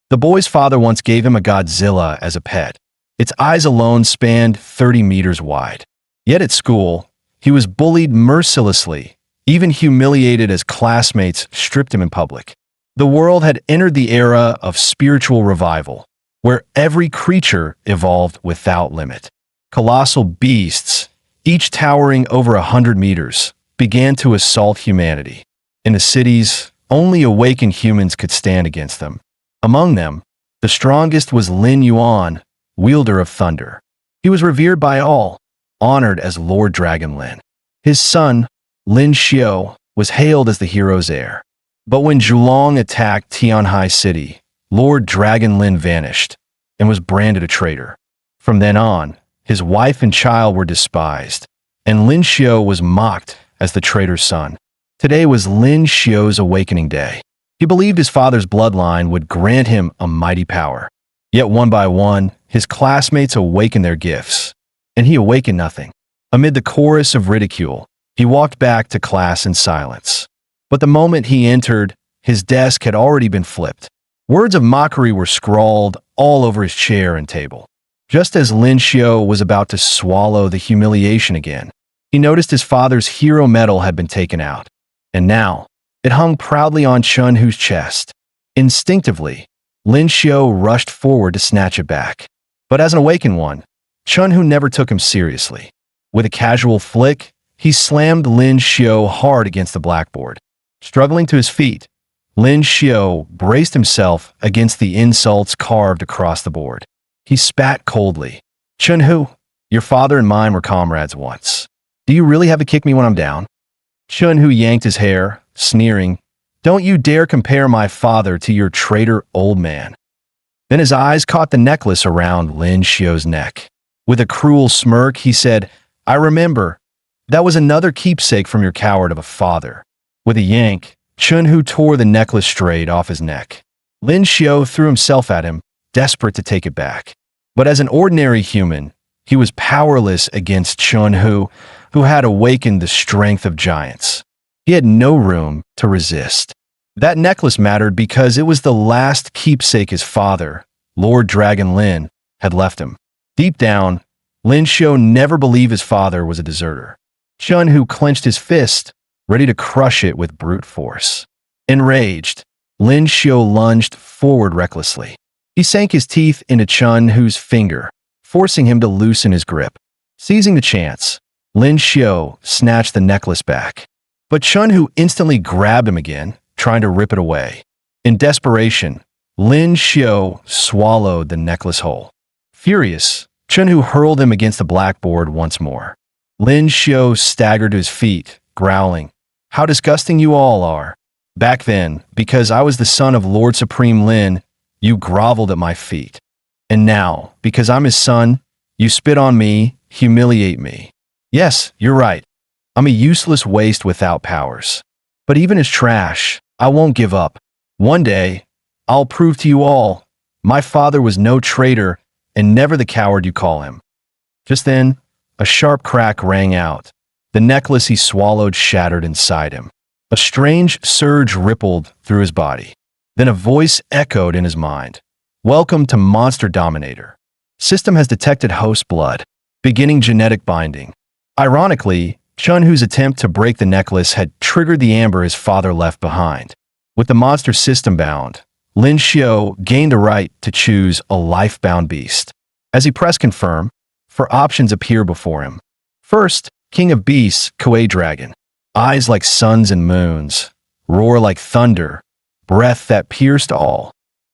The boy's father once gave him a Godzilla as a pet. Its eyes alone spanned 30 meters wide. Yet at school, he was bullied mercilessly, even humiliated as classmates stripped him in public. The world had entered the era of spiritual revival, where every creature evolved without limit. Colossal beasts, each towering over 100 meters, began to assault humanity. In the cities, only awakened humans could stand against them. Among them, the strongest was Lin Yuan, wielder of thunder. He was revered by all, honored as Lord Dragon Lin. His son, Lin Xiao, was hailed as the hero's heir. But when Zhulong attacked Tianhai City, Lord Dragon Lin vanished and was branded a traitor. From then on, his wife and child were despised, and Lin Xiao was mocked as the traitor's son. Today was Lin Xiao's awakening day. He believed his father's bloodline would grant him a mighty power. Yet one by one, his classmates awakened their gifts, and he awakened nothing. Amid the chorus of ridicule, he walked back to class in silence. But the moment he entered, his desk had already been flipped. Words of mockery were scrawled all over his chair and table. Just as Lin Xiao was about to swallow the humiliation again, he noticed his father's hero medal had been taken out. And now, it hung proudly on Chunhu's chest. Instinctively, Lin Xiao rushed forward to snatch it back. But as an awakened one, Chunhu never took him seriously. With a casual flick, he slammed Lin Xiao hard against the blackboard. Struggling to his feet, Lin Xiao braced himself against the insults carved across the board. He spat coldly. "Chunhu, your father and mine were comrades once. Do you really have to kick me when I'm down?" Chunhu yanked his hair, sneering, "Don't you dare compare my father to your traitor old man." Then his eyes caught the necklace around Lin Xiao's neck. With a cruel smirk, he said, "I remember. That was another keepsake from your coward of a father." With a yank, Chunhu tore the necklace straight off his neck. Lin Xiao threw himself at him, desperate to take it back. But as an ordinary human, he was powerless against Chunhu, who had awakened the strength of giants. He had no room to resist. That necklace mattered because it was the last keepsake his father, Lord Dragon Lin, had left him. Deep down, Lin Xiao never believed his father was a deserter. Chunhu clenched his fist, ready to crush it with brute force. Enraged, Lin Xiao lunged forward recklessly. He sank his teeth into Chunhu's finger, forcing him to loosen his grip. Seizing the chance, Lin Xiao snatched the necklace back. But Chunhu instantly grabbed him again, trying to rip it away. In desperation, Lin Xiao swallowed the necklace whole. Furious, Chunhu hurled him against the blackboard once more. Lin Xiao staggered to his feet, growling, "How disgusting you all are. Back then, because I was the son of Lord Supreme Lin, you groveled at my feet. And now, because I'm his son, you spit on me, humiliate me. Yes, you're right. I'm a useless waste without powers. But even as trash, I won't give up. One day, I'll prove to you all, my father was no traitor and never the coward you call him." Just then, a sharp crack rang out. The necklace he swallowed shattered inside him. A strange surge rippled through his body. Then a voice echoed in his mind. "Welcome to Monster Dominator. System has detected host blood, beginning genetic binding." Ironically, Chunhu's attempt to break the necklace had triggered the amber his father left behind. With the monster system bound, Lin Xiao gained the right to choose a life-bound beast. As he pressed confirm, 4 options appeared before him. First, King of Beasts, Kuei Dragon. Eyes like suns and moons, roar like thunder, breath that pierced all.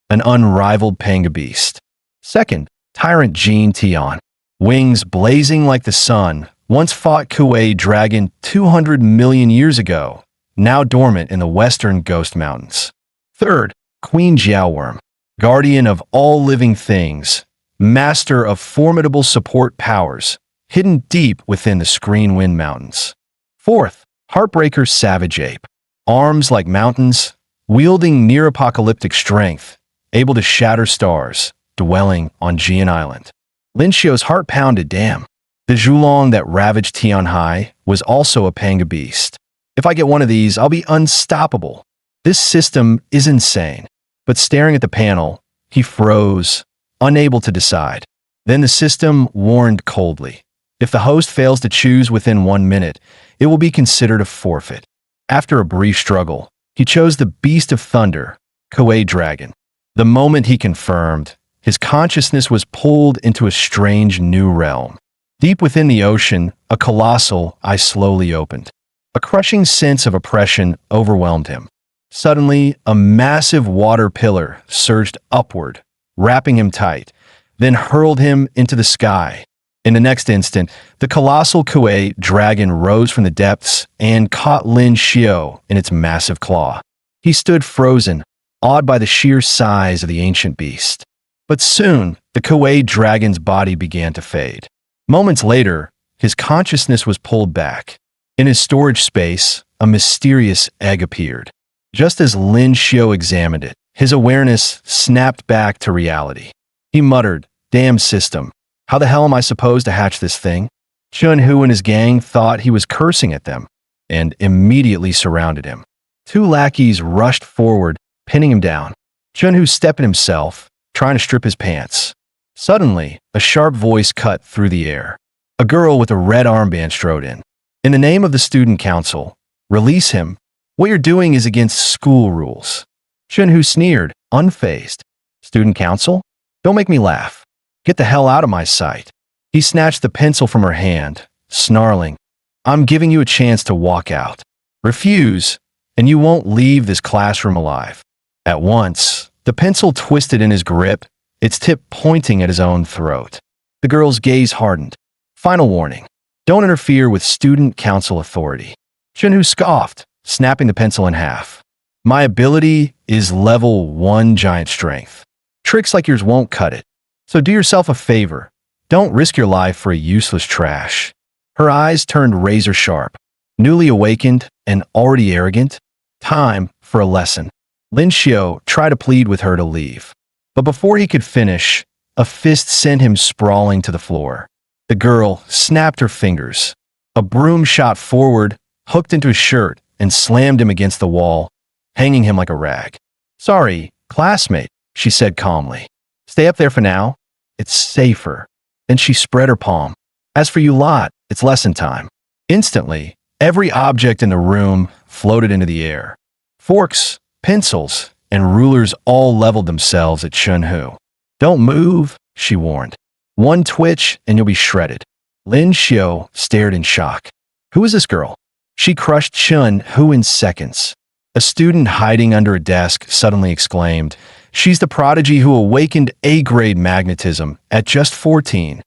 An unrivaled Panga beast. Second, Tyrant Jin Tian. Wings blazing like the sun, once fought Kuei Dragon 200 million years ago, now dormant in the western Ghost Mountains. Third, Queen Jiaoworm. Guardian of all living things, master of formidable support powers, hidden deep within the Screen Wind Mountains. Fourth, Heartbreaker Savage Ape. Arms like mountains, wielding near-apocalyptic strength, able to shatter stars, dwelling on Jian Island. Lin Xiao's heart pounded. Damn. The Zhulong that ravaged Tianhai was also a Panga beast. If I get one of these, I'll be unstoppable. This system is insane. But staring at the panel, He froze, unable to decide. Then the system warned coldly. If the host fails to choose within 1 minute, it will be considered a forfeit. After a brief struggle, he chose the Beast of Thunder, Koei Dragon. The moment he confirmed, his consciousness was pulled into a strange new realm. Deep within the ocean, a colossal eye slowly opened. A crushing sense of oppression overwhelmed him. Suddenly, a massive water pillar surged upward, wrapping him tight, then hurled him into the sky. In the next instant, the colossal Koei dragon rose from the depths and caught Lin Xiao in its massive claw. He stood frozen, awed by the sheer size of the ancient beast. But soon, the Koei dragon's body began to fade. Moments later, his consciousness was pulled back. In his storage space, a mysterious egg appeared. Just as Lin Xiao examined it, his awareness snapped back to reality. He muttered, "Damn system. How the hell am I supposed to hatch this thing?" Chun-Hu and his gang thought he was cursing at them and immediately surrounded him. 2 lackeys rushed forward, pinning him down. Chun-Hu stepped in himself, trying to strip his pants. Suddenly, a sharp voice cut through the air. A girl with a red armband strode in. "In the name of the student council, release him. What you're doing is against school rules." Chun-Hu sneered, unfazed. "Student council? Don't make me laugh. Get the hell out of my sight." He snatched the pencil from her hand, snarling, "I'm giving you a chance to walk out. Refuse, and you won't leave this classroom alive." At once, the pencil twisted in his grip, its tip pointing at his own throat. The girl's gaze hardened. "Final warning. Don't interfere with student council authority." Chun-Hu scoffed, snapping the pencil in half. "My ability is level 1 giant strength. Tricks like yours won't cut it. So do yourself a favor. Don't risk your life for a useless trash." Her eyes turned razor sharp. Newly awakened and already arrogant? Time for a lesson. Lin Xiao tried to plead with her to leave. But before he could finish, a fist sent him sprawling to the floor. The girl snapped her fingers. A broom shot forward, hooked into his shirt, and slammed him against the wall, hanging him like a rag. "Sorry, classmate," she said calmly. "Stay up there for now. It's safer." Then she spread her palm. "As for you lot, it's lesson time." Instantly, every object in the room floated into the air. Forks, pencils, and rulers all leveled themselves at Chun-Hu. "Don't move," she warned. "One twitch and you'll be shredded." Lin Xiao stared in shock. Who is this girl? She crushed Chun-Hu in seconds. A student hiding under a desk suddenly exclaimed, "She's the prodigy who awakened A-grade magnetism at just 14.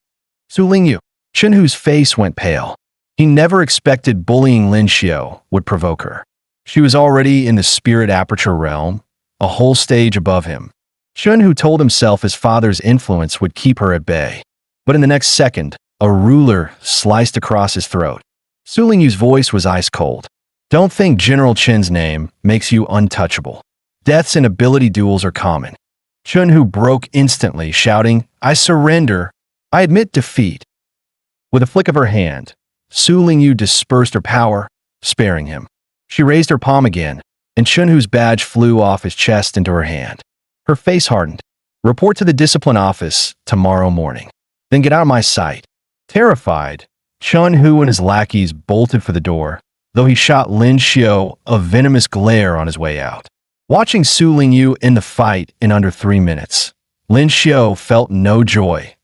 Su Lingyu." Chun-Hu's face went pale. He never expected bullying Lin Xiao would provoke her. She was already in the spirit aperture realm, a whole stage above him. Chun-Hu told himself his father's influence would keep her at bay. But in the next second, a ruler sliced across his throat. Su Lingyu's voice was ice cold. "Don't think General Chen's name makes you untouchable. Deaths in ability duels are common." Chun-Hu broke instantly, shouting, "I surrender. I admit defeat." With a flick of her hand, Su Lingyu dispersed her power, sparing him. She raised her palm again, and Chun-Hu's badge flew off his chest into her hand. Her face hardened. "Report to the discipline office tomorrow morning. Then get out of my sight." Terrified, Chun-Hu and his lackeys bolted for the door, though he shot Lin Xiao a venomous glare on his way out. Watching Su Lingyu in the fight in under 3 minutes, Lin Xiao felt no joy,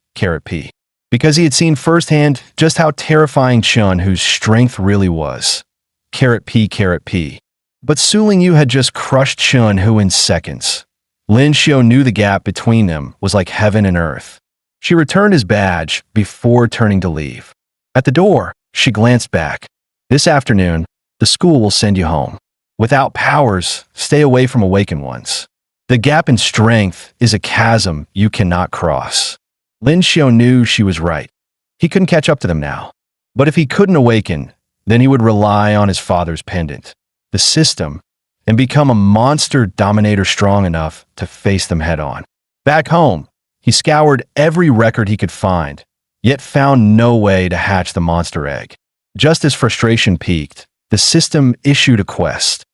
P, because he had seen firsthand just how terrifying Chun-Hu's strength really was. P. But Su Lingyu had just crushed Chun-Hu in seconds. Lin Xiao knew the gap between them was like heaven and earth. She returned his badge before turning to leave. At the door, she glanced back. "This afternoon, the school will send you home. Without powers, stay away from awakened ones. The gap in strength is a chasm you cannot cross." Lin Xiao knew she was right. He couldn't catch up to them now. But if he couldn't awaken, then he would rely on his father's pendant, the system, and become a monster dominator strong enough to face them head on. Back home, he scoured every record he could find, yet found no way to hatch the monster egg. Just as frustration peaked, the system issued a quest.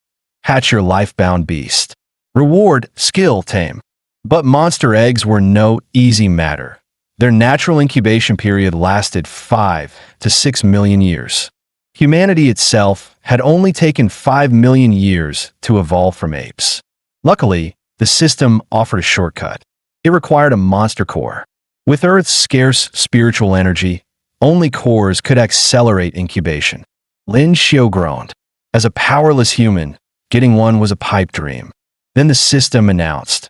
Hatch your life-bound beast. Reward, skill, tame. But monster eggs were no easy matter. Their natural incubation period lasted 5 to 6 million years. Humanity itself had only taken 5 million years to evolve from apes. Luckily, the system offered a shortcut. It required a monster core. With Earth's scarce spiritual energy, only cores could accelerate incubation. Lin Xiu groaned. As a powerless human, getting one was a pipe dream. Then the system announced,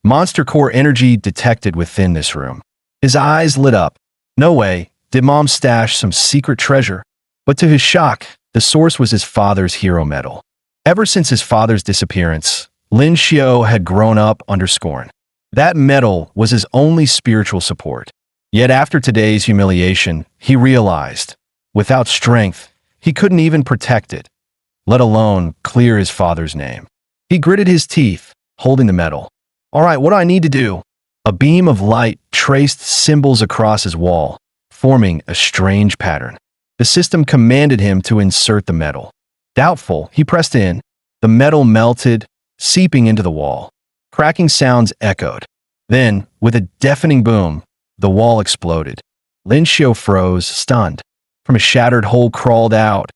"Monster core energy detected within this room." His eyes lit up. No way, did Mom stash some secret treasure? But to his shock, the source was his father's hero metal. Ever since his father's disappearance, Lin Xiu had grown up under scorn. That metal was his only spiritual support. Yet after today's humiliation, he realized, without strength, he couldn't even protect it, let alone clear his father's name. He gritted his teeth, holding the metal. "All right, what do I need to do?" A beam of light traced symbols across his wall, forming a strange pattern. The system commanded him to insert the metal. Doubtful, he pressed in. The metal melted, seeping into the wall. Cracking sounds echoed. Then, with a deafening boom, the wall exploded. Lin Xiu froze, stunned. From a shattered hole crawled out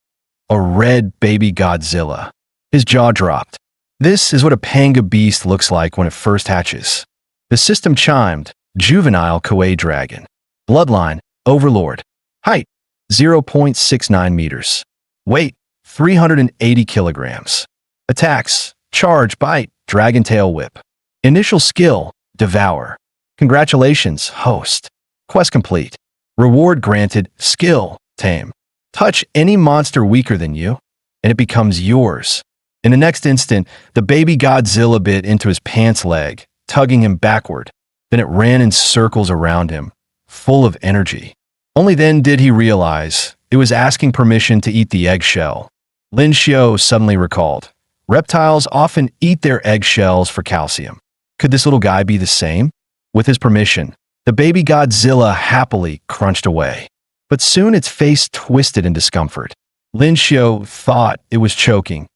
a red baby Godzilla. His jaw dropped. This is what a panga beast looks like when it first hatches. The system chimed, juvenile Kuei dragon. Bloodline, overlord. Height, 0.69 meters. Weight, 380 kilograms. Attacks, charge, bite, dragon tail whip. Initial skill, devour. Congratulations, host. Quest complete. Reward granted, skill, tame. Touch any monster weaker than you, and it becomes yours. In the next instant, the baby Godzilla bit into his pants leg, tugging him backward. Then it ran in circles around him, full of energy. Only then did he realize it was asking permission to eat the eggshell. Lin Xiu suddenly recalled, reptiles often eat their eggshells for calcium. Could this little guy be the same? With his permission, the baby Godzilla happily crunched away. But soon its face twisted in discomfort. Lin Xiu thought it was choking,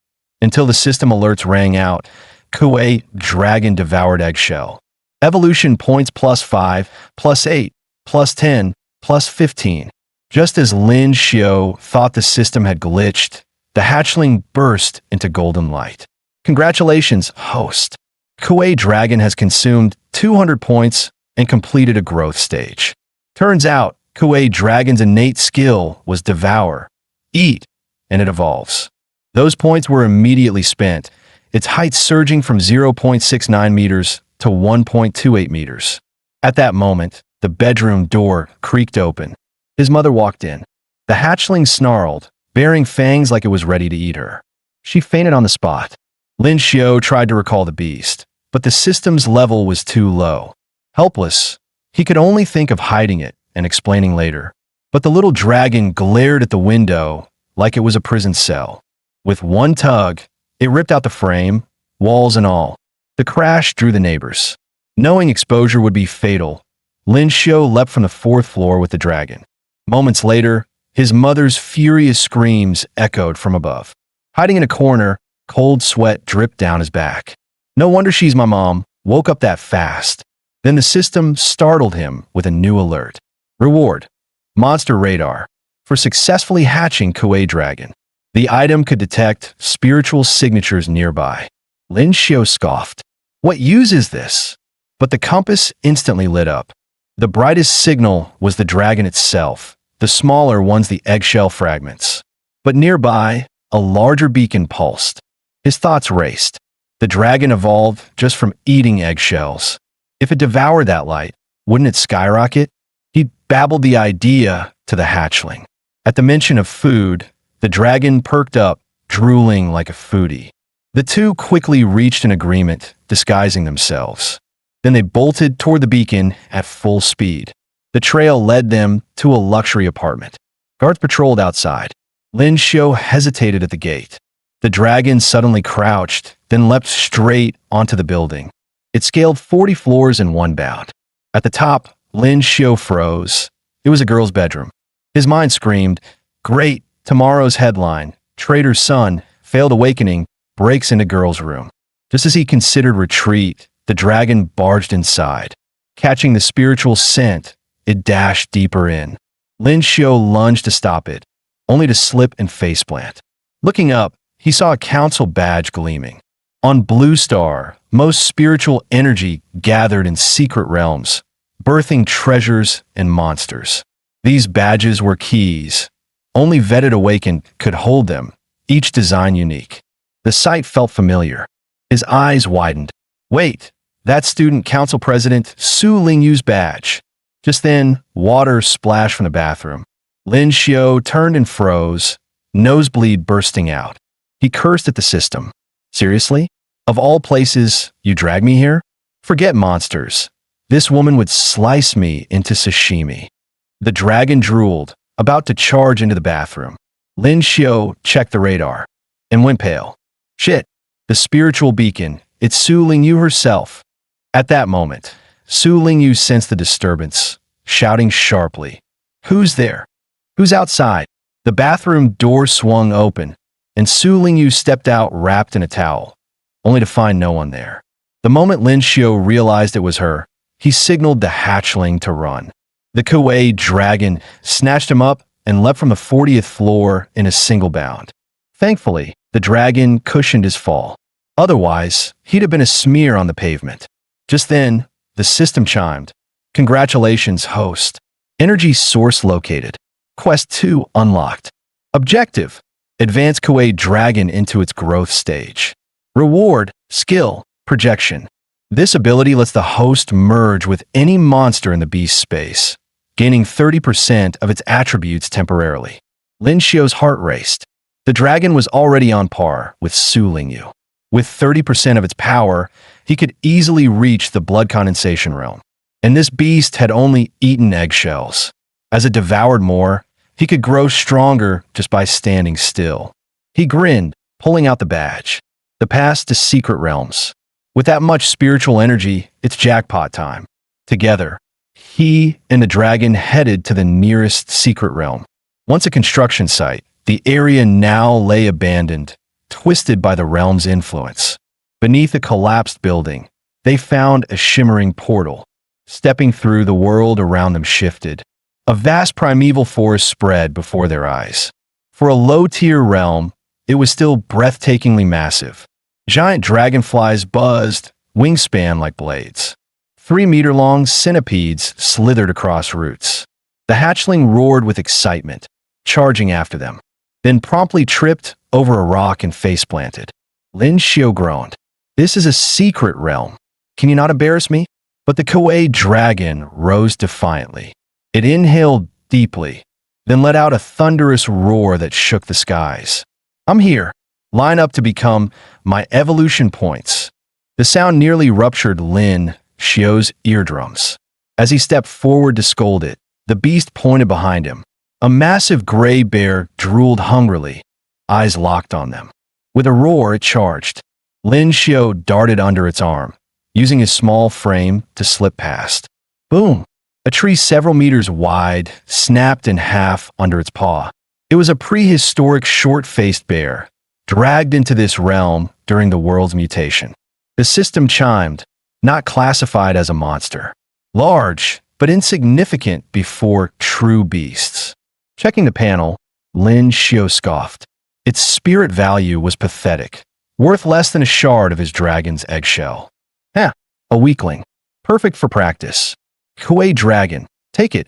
until the system alerts rang out. Kuei dragon devoured eggshell. Evolution points +5, +8, +10, +15. Just as Lin Xiu thought the system had glitched, the hatchling burst into golden light. Congratulations, host. Kuei dragon has consumed 200 points and completed a growth stage. Turns out, Kuei dragon's innate skill was devour, eat, and it evolves. Those points were immediately spent, its height surging from 0.69 meters to 1.28 meters. At that moment, the bedroom door creaked open. His mother walked in. The hatchling snarled, baring fangs like it was ready to eat her. She fainted on the spot. Lin Xiu tried to recall the beast, but the system's level was too low. Helpless, he could only think of hiding it and explaining later. But the little dragon glared at the window like it was a prison cell. With one tug, it ripped out the frame, walls and all. The crash drew the neighbors. Knowing exposure would be fatal, Lin Xiu leapt from the 4th floor with the dragon. Moments later, his mother's furious screams echoed from above. Hiding in a corner, cold sweat dripped down his back. No wonder she's my mom, woke up that fast. Then the system startled him with a new alert. Reward, monster radar, for successfully hatching Kuei dragon. The item could detect spiritual signatures nearby. Lin Xiu scoffed. What use is this? But the compass instantly lit up. The brightest signal was the dragon itself, the smaller ones the eggshell fragments. But nearby, a larger beacon pulsed. His thoughts raced. The dragon evolved just from eating eggshells. If it devoured that light, wouldn't it skyrocket? He babbled the idea to the hatchling. At the mention of food, the dragon perked up, drooling like a foodie. The two quickly reached an agreement, disguising themselves. Then they bolted toward the beacon at full speed. The trail led them to a luxury apartment. Guards patrolled outside. Lin Xiu hesitated at the gate. The dragon suddenly crouched, then leapt straight onto the building. It scaled 40 floors in one bound. At the top, Lin Xiu froze. It was a girl's bedroom. His mind screamed, "Great, tomorrow's headline. Trader's son, failed awakening, breaks into girl's room." Just as he considered retreat, the dragon barged inside. Catching the spiritual scent, it dashed deeper in. Lin Xiao lunged to stop it, only to slip and faceplant. Looking up, he saw a council badge gleaming. On Blue Star, most spiritual energy gathered in secret realms, birthing treasures and monsters. These badges were keys. Only vetted awakened could hold them, each design unique. The sight felt familiar. His eyes widened. Wait, that's student council president Su Lingyu's badge. Just then, water splashed from the bathroom. Lin Xiao turned and froze, nosebleed bursting out. He cursed at the system. Seriously? Of all places, you drag me here? Forget monsters. This woman would slice me into sashimi. The dragon drooled, about to charge into the bathroom. Lin Xiao checked the radar and went pale. Shit, the spiritual beacon, it's Su Lingyu herself. At that moment, Su Lingyu sensed the disturbance, shouting sharply, "Who's there? Who's outside?" The bathroom door swung open, and Su Lingyu stepped out wrapped in a towel, only to find no one there. The moment Lin Xiao realized it was her, he signaled the hatchling to run. The Kuei dragon snatched him up and leapt from the 40th floor in a single bound. Thankfully, the dragon cushioned his fall. Otherwise, he'd have been a smear on the pavement. Just then, the system chimed. Congratulations, host. Energy source located. Quest 2 unlocked. Objective: advance Kuei dragon into its growth stage. Reward: skill, projection. This ability lets the host merge with any monster in the beast space, gaining 30% of its attributes temporarily. Lin Xiao's heart raced. The dragon was already on par with Su Lingyu. With 30% of its power, he could easily reach the blood condensation realm. And this beast had only eaten eggshells. As it devoured more, he could grow stronger just by standing still. He grinned, pulling out the badge. The pass to secret realms. With that much spiritual energy, it's jackpot time. Together, he and the dragon headed to the nearest secret realm. Once a construction site, the area now lay abandoned, twisted by the realm's influence. Beneath a collapsed building, they found a shimmering portal. Stepping through, the world around them shifted. A vast primeval forest spread before their eyes. For a low-tier realm, it was still breathtakingly massive. Giant dragonflies buzzed, wingspan like blades. 3-meter-long centipedes slithered across roots. The hatchling roared with excitement, charging after them, then promptly tripped over a rock and face-planted. Lin Xiao groaned. This is a secret realm. Can you not embarrass me? But the Kuei dragon rose defiantly. It inhaled deeply, then let out a thunderous roar that shook the skies. I'm here. Line up to become my evolution points. The sound nearly ruptured Lin Xiao's eardrums. As he stepped forward to scold it, the beast pointed behind him. A massive gray bear drooled hungrily, eyes locked on them. With a roar, it charged. Lin Xiao darted under its arm, using his small frame to slip past. Boom! A tree several meters wide snapped in half under its paw. It was a prehistoric short-faced bear, dragged into this realm during the world's mutation. The system chimed, not classified as a monster. Large, but insignificant before true beasts. Checking the panel, Lin Xiao scoffed. Its spirit value was pathetic, worth less than a shard of his dragon's eggshell. A weakling. Perfect for practice. Kuei dragon, take it.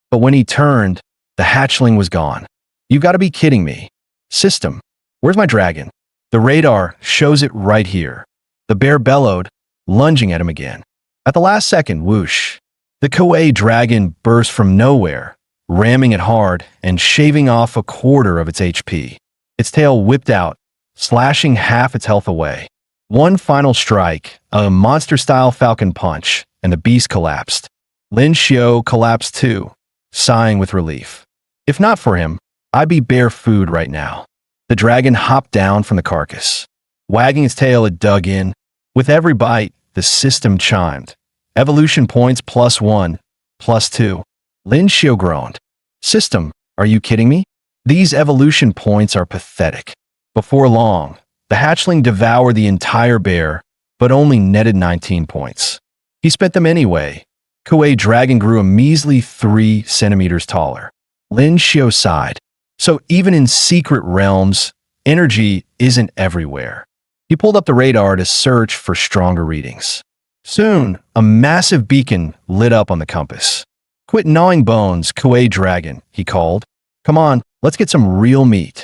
But when he turned, the hatchling was gone. You've got to be kidding me. System, where's my dragon? The radar shows it right here. The bear bellowed, lunging at him again. At the last second, whoosh. The Kuei dragon burst from nowhere, ramming it hard and shaving off a quarter of its HP. Its tail whipped out, slashing half its health away. One final strike, a monster-style falcon punch, and the beast collapsed. Lin Xiao collapsed too, sighing with relief. If not for him, I'd be bare food right now. The dragon hopped down from the carcass. Wagging its tail, it dug in. With every bite, the system chimed. Evolution points +1, +2. Lin Xiao groaned. System, are you kidding me? These evolution points are pathetic. Before long, the hatchling devoured the entire bear, but only netted 19 points. He spent them anyway. Kuei Dragon grew a measly 3 centimeters taller. Lin Xiao sighed. So even in secret realms, energy isn't everywhere. He pulled up the radar to search for stronger readings. Soon, a massive beacon lit up on the compass. "Quit gnawing bones, Kuei Dragon," he called. "Come on, let's get some real meat."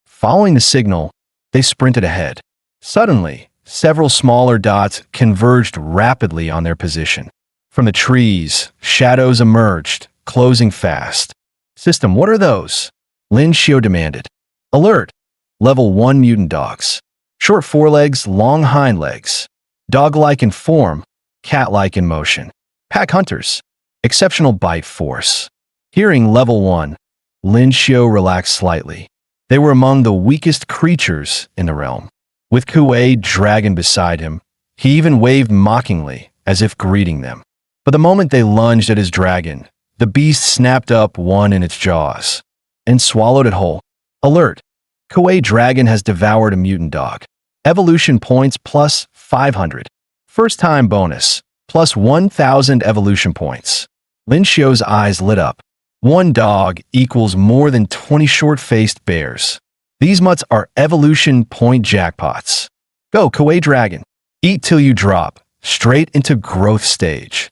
Following the signal, they sprinted ahead. Suddenly, several smaller dots converged rapidly on their position. From the trees, shadows emerged, closing fast. "System, what are those?" Lin Xiao demanded. "Alert! Level 1 mutant dogs. Short forelegs, long hind legs. Dog-like in form, cat-like in motion. Pack hunters. Exceptional bite force." Hearing level 1, Lin Xiao relaxed slightly. They were among the weakest creatures in the realm. With Kuei Dragon beside him, he even waved mockingly, as if greeting them. But the moment they lunged at his dragon, the beast snapped up one in its jaws and swallowed it whole. "Alert! Kuei Dragon has devoured a mutant dog. Evolution points plus 500. First time bonus, plus 1,000 evolution points." Lin Xiao's eyes lit up. One dog equals more than 20 short-faced bears. These mutts are evolution point jackpots. "Go, Kuei Dragon. Eat till you drop, straight into growth stage."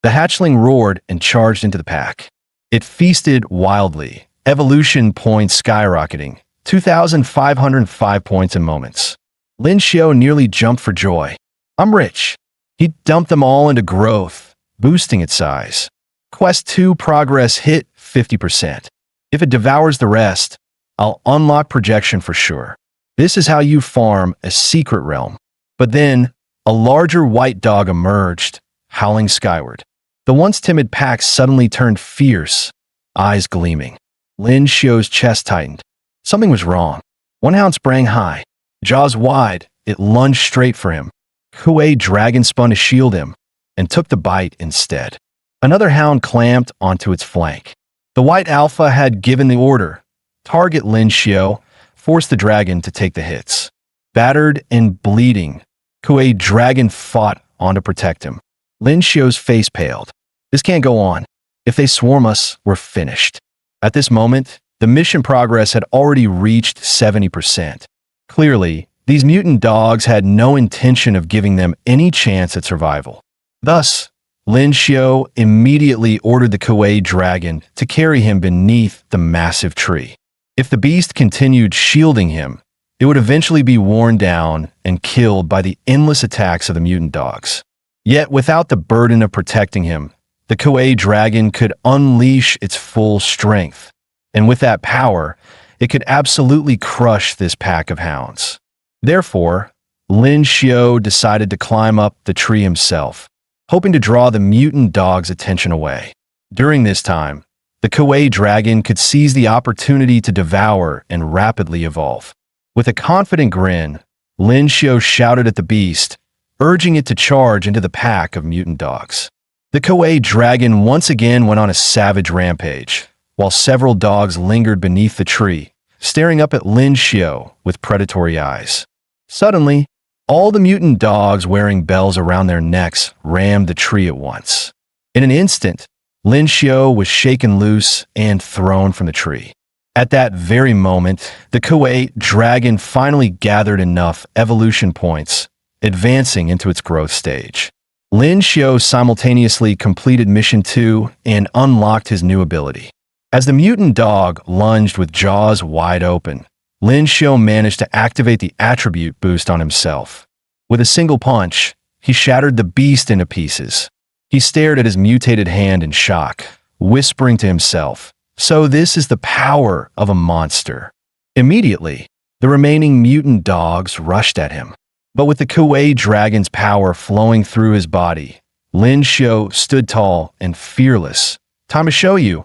The hatchling roared and charged into the pack. It feasted wildly, evolution points skyrocketing, 2,505 points in moments. Lin Xiao nearly jumped for joy. "I'm rich." He dumped them all into growth, boosting its size. Quest 2 progress hit 50%. If it devours the rest, I'll unlock projection for sure. This is how you farm a secret realm. But then, a larger white dog emerged, howling skyward. The once timid pack suddenly turned fierce, eyes gleaming. Lin Xiao's chest tightened. Something was wrong. One hound sprang high. Jaws wide, it lunged straight for him. Kuei Dragon spun to shield him, and took the bite instead. Another hound clamped onto its flank. The white alpha had given the order. Target Lin Xiao, force the dragon to take the hits. Battered and bleeding, Kuei Dragon fought on to protect him. Lin Xiao's face paled. "This can't go on. If they swarm us, we're finished." At this moment, the mission progress had already reached 70%. Clearly, these mutant dogs had no intention of giving them any chance at survival. Thus, Lin Xiao immediately ordered the Kuei Dragon to carry him beneath the massive tree. If the beast continued shielding him, it would eventually be worn down and killed by the endless attacks of the mutant dogs. Yet without the burden of protecting him, the Kuei Dragon could unleash its full strength, and with that power, it could absolutely crush this pack of hounds. Therefore, Lin Xiao decided to climb up the tree himself, hoping to draw the mutant dog's attention away. During this time, the Kuei Dragon could seize the opportunity to devour and rapidly evolve. With a confident grin, Lin Xiao shouted at the beast, urging it to charge into the pack of mutant dogs. The Kuei Dragon once again went on a savage rampage, while several dogs lingered beneath the tree, staring up at Lin Xiao with predatory eyes. Suddenly, all the mutant dogs wearing bells around their necks rammed the tree at once. In an instant, Lin Xiao was shaken loose and thrown from the tree. At that very moment, the Kuei Dragon finally gathered enough evolution points, advancing into its growth stage. Lin Xiao simultaneously completed Mission 2 and unlocked his new ability. As the mutant dog lunged with jaws wide open, Lin Xiao managed to activate the attribute boost on himself. With a single punch, he shattered the beast into pieces. He stared at his mutated hand in shock, whispering to himself, "So this is the power of a monster." Immediately, the remaining mutant dogs rushed at him. But with the Kuei Dragon's power flowing through his body, Lin Xiao stood tall and fearless. "Time to show you.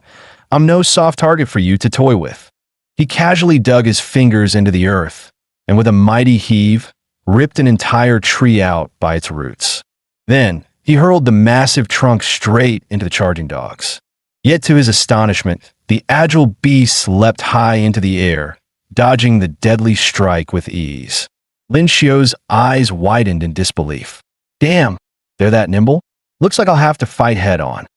I'm no soft target for you to toy with." He casually dug his fingers into the earth, and with a mighty heave, ripped an entire tree out by its roots. Then, he hurled the massive trunk straight into the charging dogs. Yet to his astonishment, the agile beasts leapt high into the air, dodging the deadly strike with ease. Lin Xiu's eyes widened in disbelief. Damn, they're that nimble? Looks like I'll have to fight head-on.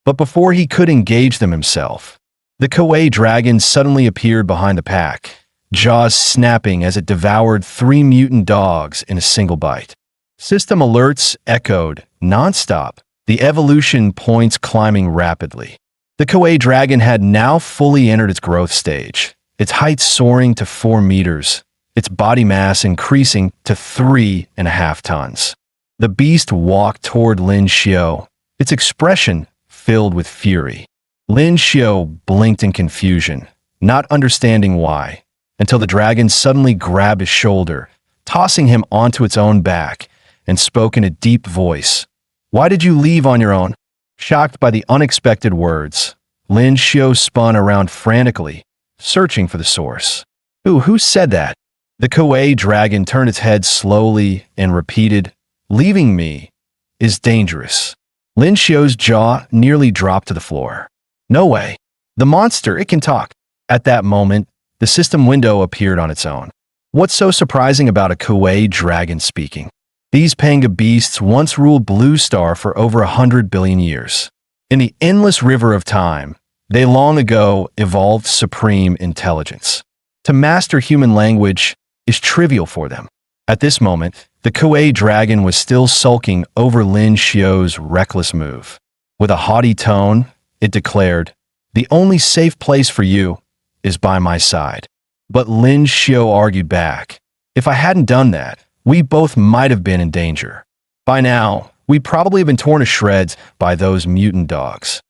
But before he could engage them himself, the Kuei dragon suddenly appeared behind the pack, jaws snapping as it devoured 3 mutant dogs in a single bite. System alerts echoed nonstop, the evolution points climbing rapidly. The Kuei dragon had now fully entered its growth stage, its height soaring to 4 meters, its body mass increasing to 3.5 tons. The beast walked toward Lin Xiu, its expression filled with fury. Lin Xiu blinked in confusion, not understanding why, until the dragon suddenly grabbed his shoulder, tossing him onto its own back, and spoke in a deep voice. "Why did you leave on your own?" Shocked by the unexpected words, Lin Xiu spun around frantically, searching for the source. Who said that? The Kuei dragon turned its head slowly and repeated, "Leaving me is dangerous." Lin Xiu's jaw nearly dropped to the floor. No way. The monster, it can talk. At that moment, the system window appeared on its own. What's so surprising about a Kuei dragon speaking? These panga beasts once ruled Blue Star for over 100 billion years. In the endless river of time, they long ago evolved supreme intelligence. To master human language is trivial for them. At this moment, the Kuei dragon was still sulking over Lin Xiu's reckless move. With a haughty tone, it declared, "The only safe place for you is by my side." But Lin Xiu argued back, "If I hadn't done that, we both might have been in danger. By now, we'd probably have been torn to shreds by those mutant dogs."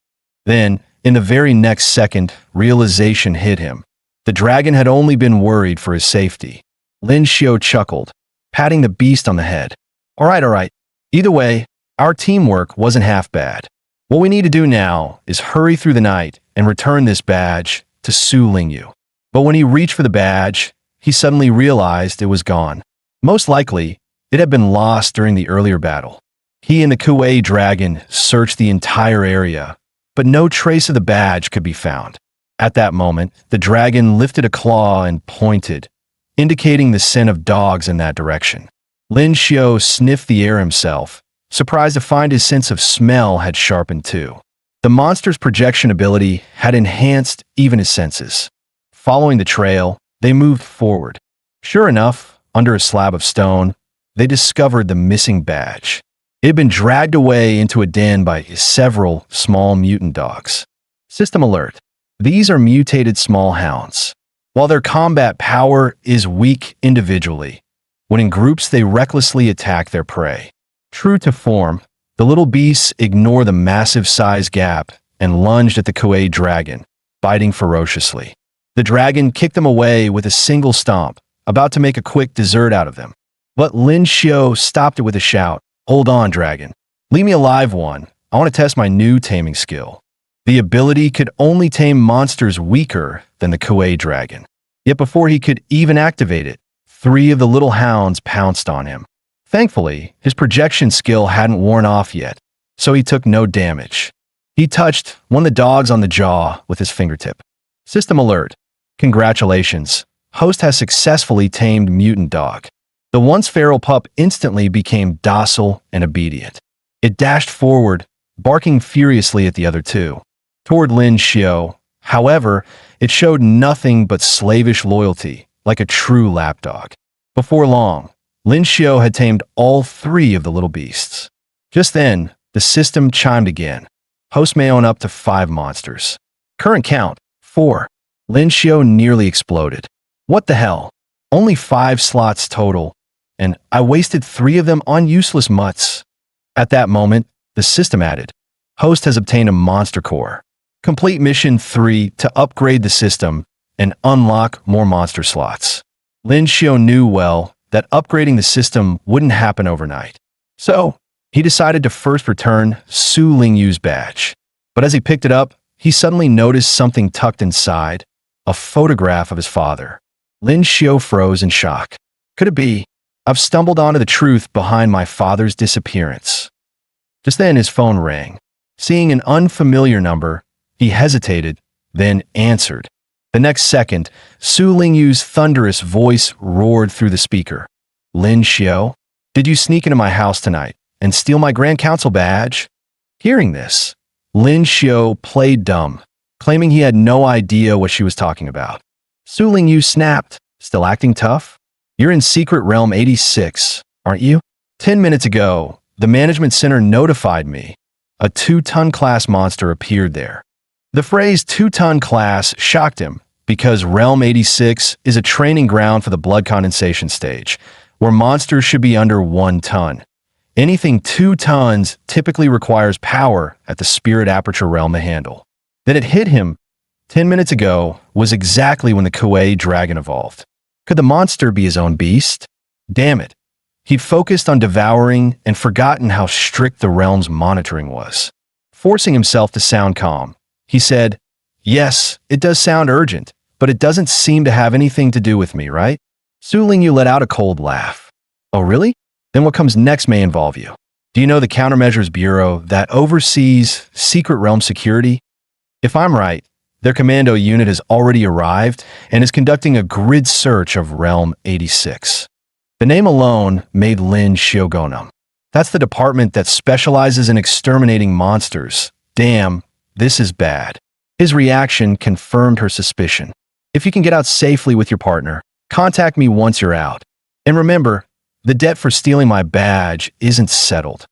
Then, in the very next second, realization hit him. The dragon had only been worried for his safety. Lin Xiu chuckled, patting the beast on the head. All right. Either way, our teamwork wasn't half bad. What we need to do now is hurry through the night and return this badge to Su Lingyu." But when he reached for the badge, he suddenly realized it was gone. Most likely, it had been lost during the earlier battle. He and the Kuei dragon searched the entire area, but no trace of the badge could be found. At that moment, the dragon lifted a claw and pointed, indicating the scent of dogs in that direction. Lin Xiu sniffed the air himself, surprised to find his sense of smell had sharpened too. The monster's projection ability had enhanced even his senses. Following the trail, they moved forward. Sure enough, under a slab of stone, they discovered the missing badge. It had been dragged away into a den by several small mutant dogs. System alert. These are mutated small hounds. While their combat power is weak individually, when in groups they recklessly attack their prey. True to form, the little beasts ignore the massive size gap and lunged at the Kuei dragon, biting ferociously. The dragon kicked them away with a single stomp, about to make a quick dessert out of them. But Lin Xiu stopped it with a shout. "Hold on, dragon. Leave me alive one. I want to test my new taming skill." The ability could only tame monsters weaker than the Kuei dragon. Yet before he could even activate it, 3 of the little hounds pounced on him. Thankfully, his projection skill hadn't worn off yet, so he took no damage. He touched one of the dogs on the jaw with his fingertip. System alert. Congratulations. Host has successfully tamed mutant dog. The once feral pup instantly became docile and obedient. It dashed forward, barking furiously at the other 2. Toward Lin Xiu, however, it showed nothing but slavish loyalty, like a true lapdog. Before long, Lin Xiu had tamed all 3 of the little beasts. Just then, the system chimed again. Host may own up to 5 monsters. Current count, 4. Lin Xiu nearly exploded. What the hell? Only 5 slots total, and I wasted 3 of them on useless mutts. At that moment, the system added, Host has obtained a monster core. Complete mission 3 to upgrade the system and unlock more monster slots. Lin Xiu knew well that upgrading the system wouldn't happen overnight. So, he decided to first return Su Lingyu's badge. But as he picked it up, he suddenly noticed something tucked inside, a photograph of his father. Lin Xiu froze in shock. Could it be? I've stumbled onto the truth behind my father's disappearance. Just then his phone rang. Seeing an unfamiliar number, he hesitated, then answered. The next second, Su Lingyu's thunderous voice roared through the speaker. Lin Xiao, did you sneak into my house tonight and steal my Grand Council badge? Hearing this, Lin Xiao played dumb, claiming he had no idea what she was talking about. Su Lingyu snapped, still acting tough? You're in Secret Realm 86, aren't you? 10 minutes ago, the management center notified me. A 2-ton class monster appeared there. The phrase 2-ton class shocked him because Realm 86 is a training ground for the blood condensation stage, where monsters should be under 1 ton. Anything 2 tons typically requires power at the spirit aperture realm to handle. That it hit him 10 minutes ago was exactly when the Kuei dragon evolved. Could the monster be his own beast? Damn it. He'd focused on devouring and forgotten how strict the realm's monitoring was. Forcing himself to sound calm, he said, "Yes, it does sound urgent, but it doesn't seem to have anything to do with me, right?" Su Lingyu let out a cold laugh. "Oh, really? Then what comes next may involve you. Do you know the Countermeasures Bureau that oversees Secret Realm security? If I'm right, their commando unit has already arrived and is conducting a grid search of Realm 86. The name alone made Lin Xiao go numb. That's the department that specializes in exterminating monsters. Damn, this is bad. His reaction confirmed her suspicion. If you can get out safely with your partner, contact me once you're out. And remember, the debt for stealing my badge isn't settled."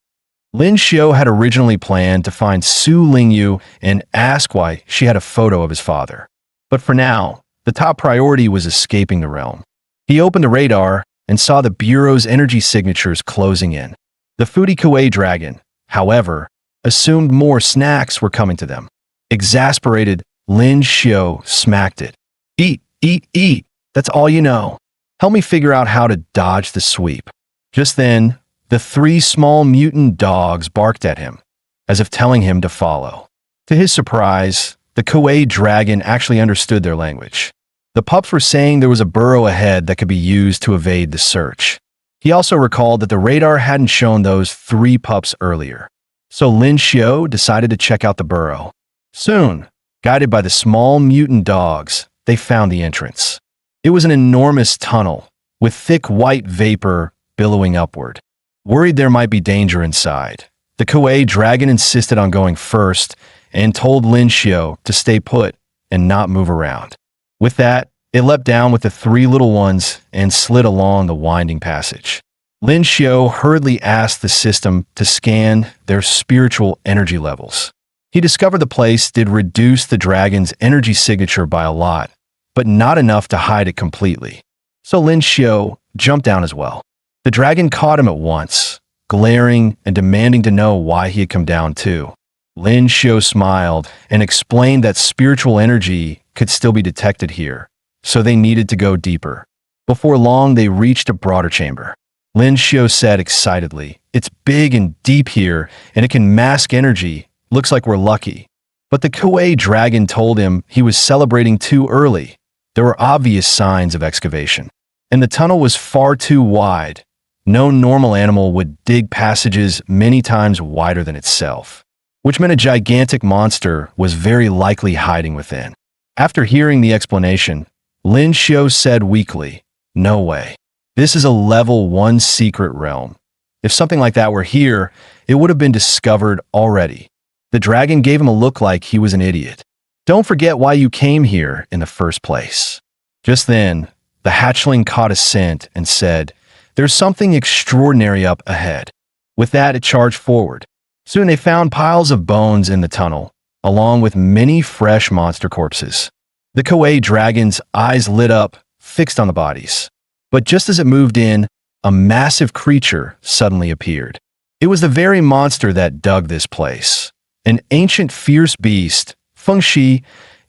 Lin Xiao had originally planned to find Su Lingyu and ask why she had a photo of his father. But for now, the top priority was escaping the realm. He opened the radar and saw the Bureau's energy signatures closing in. The Foodie Kuei dragon, however, assumed more snacks were coming to them. Exasperated, Lin Xiao smacked it. "Eat, eat, eat. That's all you know. Help me figure out how to dodge the sweep." Just then, the 3 small mutant dogs barked at him, as if telling him to follow. To his surprise, the Kuei dragon actually understood their language. The pups were saying there was a burrow ahead that could be used to evade the search. He also recalled that the radar hadn't shown those 3 pups earlier. So Lin Xiao decided to check out the burrow. Soon, guided by the small mutant dogs, they found the entrance. It was an enormous tunnel, with thick white vapor billowing upward. Worried there might be danger inside, the Kuei dragon insisted on going first and told Lin Xiao to stay put and not move around. With that, it leapt down with the 3 little ones and slid along the winding passage. Lin Xiao hurriedly asked the system to scan their spiritual energy levels. He discovered the place did reduce the dragon's energy signature by a lot, but not enough to hide it completely. So Lin Xiao jumped down as well. The dragon caught him at once, glaring and demanding to know why he had come down too. Lin Xiao smiled and explained that spiritual energy could still be detected here, so they needed to go deeper. Before long, they reached a broader chamber. Lin Xiao said excitedly, "It's big and deep here, and it can mask energy. Looks like we're lucky." But the Kuei dragon told him he was celebrating too early. There were obvious signs of excavation, and the tunnel was far too wide. No normal animal would dig passages many times wider than itself, which meant a gigantic monster was very likely hiding within. After hearing the explanation, Lin Xiao said weakly, "No way. This is a level 1 secret realm. If something like that were here, it would have been discovered already." The dragon gave him a look like he was an idiot. "Don't forget why you came here in the first place." Just then, the hatchling caught a scent and said, "There's something extraordinary up ahead." With that, it charged forward. Soon they found piles of bones in the tunnel, along with many fresh monster corpses. The Kuei dragon's eyes lit up, fixed on the bodies. But just as it moved in, a massive creature suddenly appeared. It was the very monster that dug this place. An ancient fierce beast, Fengshi,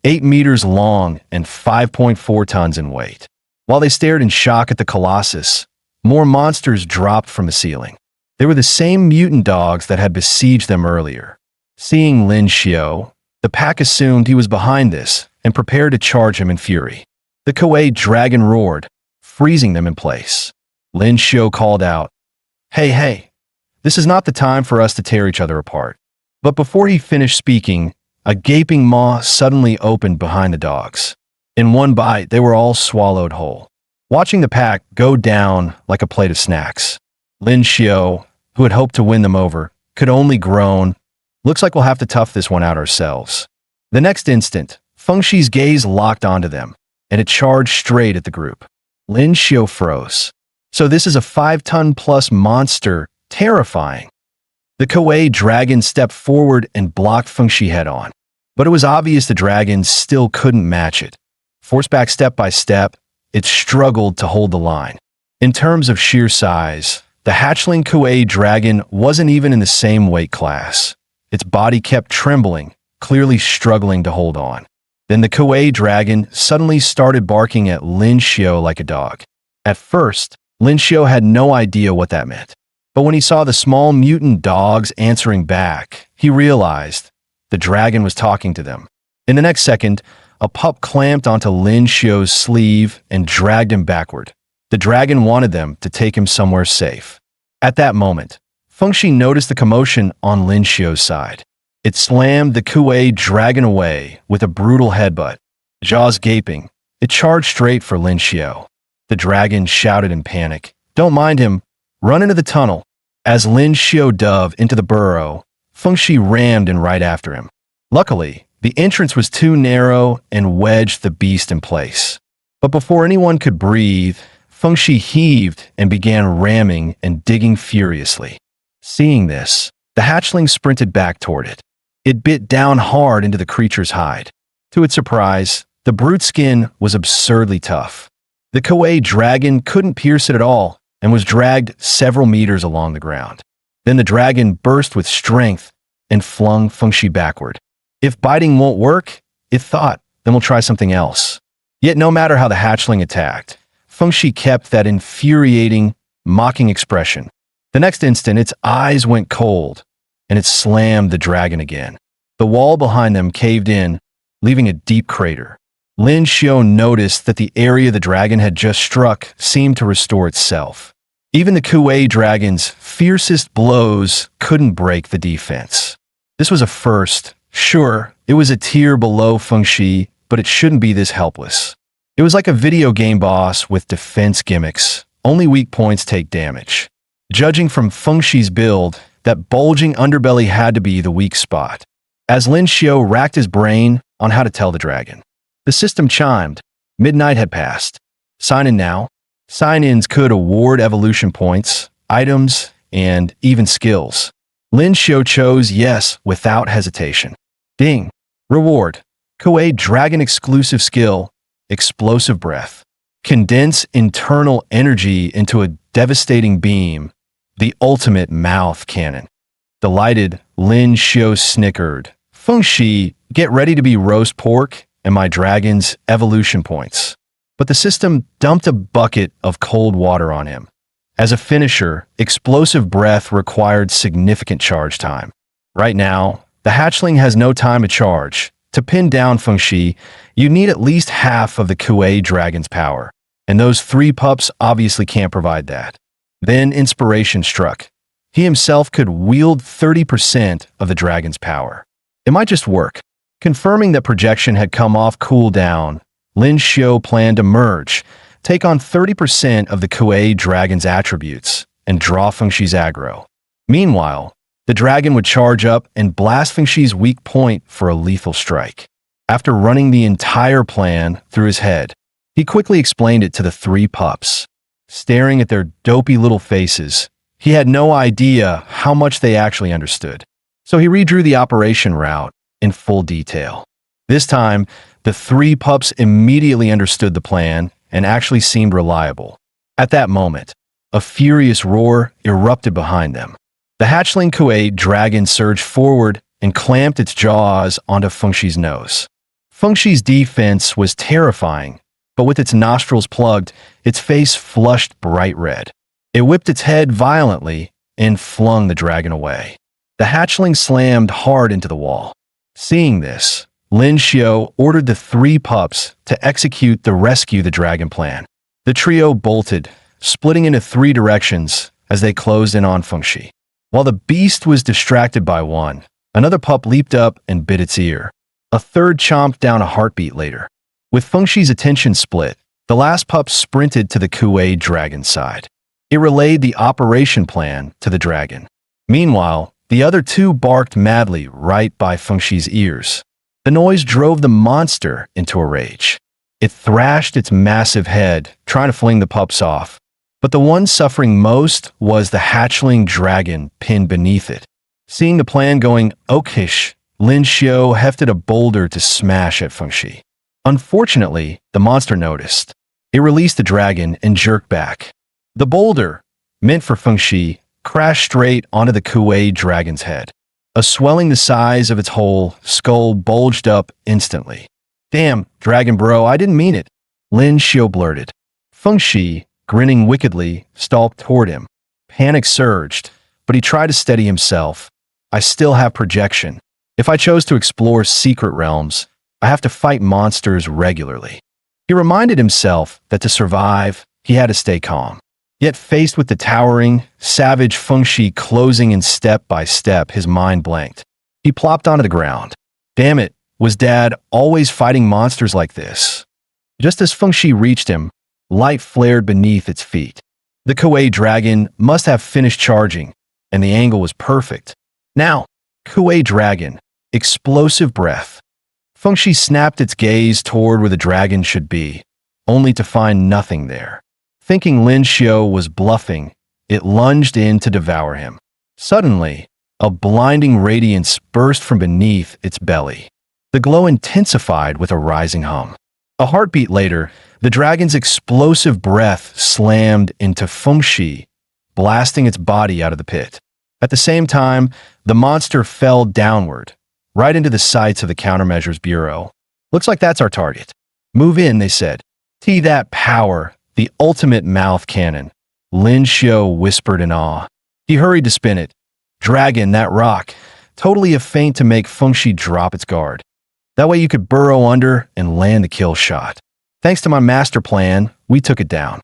8 meters long and 5.4 tons in weight. While they stared in shock at the colossus, more monsters dropped from the ceiling. They were the same mutant dogs that had besieged them earlier. Seeing Lin Xiao, the pack assumed he was behind this and prepared to charge him in fury. The Kuei dragon roared, freezing them in place. Lin Xiao called out, Hey, this is not the time for us to tear each other apart." But before he finished speaking, a gaping maw suddenly opened behind the dogs. In one bite, they were all swallowed whole. watching the pack go down like a plate of snacks. Lin Xiao, who had hoped to win them over, could only groan, "Looks like we'll have to tough this one out ourselves." The next instant, Feng Shi's gaze locked onto them, and it charged straight at the group. Lin Xiao froze. So this is a 5-ton-plus monster, terrifying. The Kuei dragon stepped forward and blocked Feng Shi head-on. But it was obvious the dragon still couldn't match it. Forced back step by step, it struggled to hold the line. In terms of sheer size, the hatchling Kuei dragon wasn't even in the same weight class. Its body kept trembling, clearly struggling to hold on. Then the Kuei dragon suddenly started barking at Lin Xiao like a dog. At first, Lin Xiao had no idea what that meant. But when he saw the small mutant dogs answering back, he realized the dragon was talking to them. In the next second, a pup clamped onto Lin Xiao's sleeve and dragged him backward. The dragon wanted them to take him somewhere safe. At that moment, Feng Shi noticed the commotion on Lin Xiao's side. It slammed the Kuei dragon away with a brutal headbutt. Jaws gaping, it charged straight for Lin Xiao. The dragon shouted in panic, "Don't mind him, run into the tunnel." As Lin Xiao dove into the burrow, Feng Shi rammed in right after him. Luckily, the entrance was too narrow and wedged the beast in place. But before anyone could breathe, Feng Shi heaved and began ramming and digging furiously. Seeing this, the hatchling sprinted back toward it. It bit down hard into the creature's hide. To its surprise, the brute skin was absurdly tough. The Kuei dragon couldn't pierce it at all and was dragged several meters along the ground. Then the dragon burst with strength and flung Feng Shi backward. If biting won't work, it thought, then we'll try something else. Yet no matter how the hatchling attacked, Feng Shi kept that infuriating, mocking expression. The next instant, its eyes went cold, and it slammed the dragon again. The wall behind them caved in, leaving a deep crater. Lin Xiao noticed that the area the dragon had just struck seemed to restore itself. Even the Kuei dragon's fiercest blows couldn't break the defense. This was a first. Sure, it was a tier below Feng Shi, but it shouldn't be this helpless. It was like a video game boss with defense gimmicks. Only weak points take damage. Judging from Feng Shi's build, that bulging underbelly had to be the weak spot. As Lin Xiao racked his brain on how to tell the dragon, the system chimed. Midnight had passed. Sign in now. Sign-ins could award evolution points, items, and even skills. Lin Xiao chose yes without hesitation. Ding. Reward. Kuei Dragon exclusive skill, Explosive Breath. Condense internal energy into a devastating beam, the ultimate mouth cannon. Delighted, Lin Xiao snickered. Feng Shi, get ready to be roast pork and my dragon's evolution points. But the system dumped a bucket of cold water on him. As a finisher, Explosive Breath required significant charge time. Right now, the hatchling has no time to charge. To pin down Feng Shi, you need at least half of the Kuei dragon's power, and those 3 pups obviously can't provide that. Then inspiration struck. He himself could wield 30% of the dragon's power. It might just work. Confirming that projection had come off cooldown, Lin Xiao planned to merge, take on 30% of the Kuei dragon's attributes, and draw Feng Shi's aggro. Meanwhile, the dragon would charge up and blast Feng Shi's weak point for a lethal strike. After running the entire plan through his head, he quickly explained it to the 3 pups. Staring at their dopey little faces, he had no idea how much they actually understood. So he redrew the operation route in full detail. This time, the 3 pups immediately understood the plan and actually seemed reliable. At that moment, a furious roar erupted behind them. The hatchling Kuei dragon surged forward and clamped its jaws onto Feng Shi's nose. Feng Shi's defense was terrifying, but with its nostrils plugged, its face flushed bright red. It whipped its head violently and flung the dragon away. The hatchling slammed hard into the wall. Seeing this, Lin Xiao ordered the 3 pups to execute the rescue the dragon plan. The trio bolted, splitting into 3 directions as they closed in on Feng Shi. While the beast was distracted by one, another pup leaped up and bit its ear. A third chomped down a heartbeat later. With Feng Shi's attention split, The last pup sprinted to the Kuei dragon's side. It relayed the operation plan to the dragon. Meanwhile, the other two barked madly right by Fengshi's ears. The noise drove the monster into a rage. It thrashed its massive head, trying to fling the pups off. But the one suffering most was the hatchling dragon pinned beneath it. Seeing the plan going oakish, Lin Xiao hefted a boulder to smash at Fengshi. Unfortunately, the monster noticed. It released the dragon and jerked back. The boulder, meant for Fengshi, crashed straight onto the Kuei dragon's head. A swelling the size of its whole skull bulged up instantly. "Damn, dragon bro, I didn't mean it," Lin Xiao blurted. Fengshi, grinning wickedly, stalked toward him. Panic surged, but he tried to steady himself. "I still have projection. If I chose to explore secret realms, I have to fight monsters regularly." He reminded himself that to survive, he had to stay calm. Yet faced with the towering, savage Fengshi closing in step by step, his mind blanked. He plopped onto the ground. Damn it, was Dad always fighting monsters like this? Just as Fengshi reached him, light flared beneath its feet. The Kuei dragon must have finished charging, and the angle was perfect. Now, Kuei dragon, explosive breath. Fengshi snapped its gaze toward where the dragon should be, only to find nothing there. Thinking Lin Xiao was bluffing, it lunged in to devour him. Suddenly, a blinding radiance burst from beneath its belly. The glow intensified with a rising hum. A heartbeat later, the dragon's explosive breath slammed into Fengshi, blasting its body out of the pit. At the same time, the monster fell downward, right into the sights of the Countermeasures Bureau. "Looks like that's our target. Move in," they said. "See that power, the ultimate mouth cannon," Lin Xiao whispered in awe. He hurried to spin it. "Dragon, that rock, totally a feint to make Fengshi drop its guard. That way you could burrow under and land the kill shot. Thanks to my master plan, we took it down."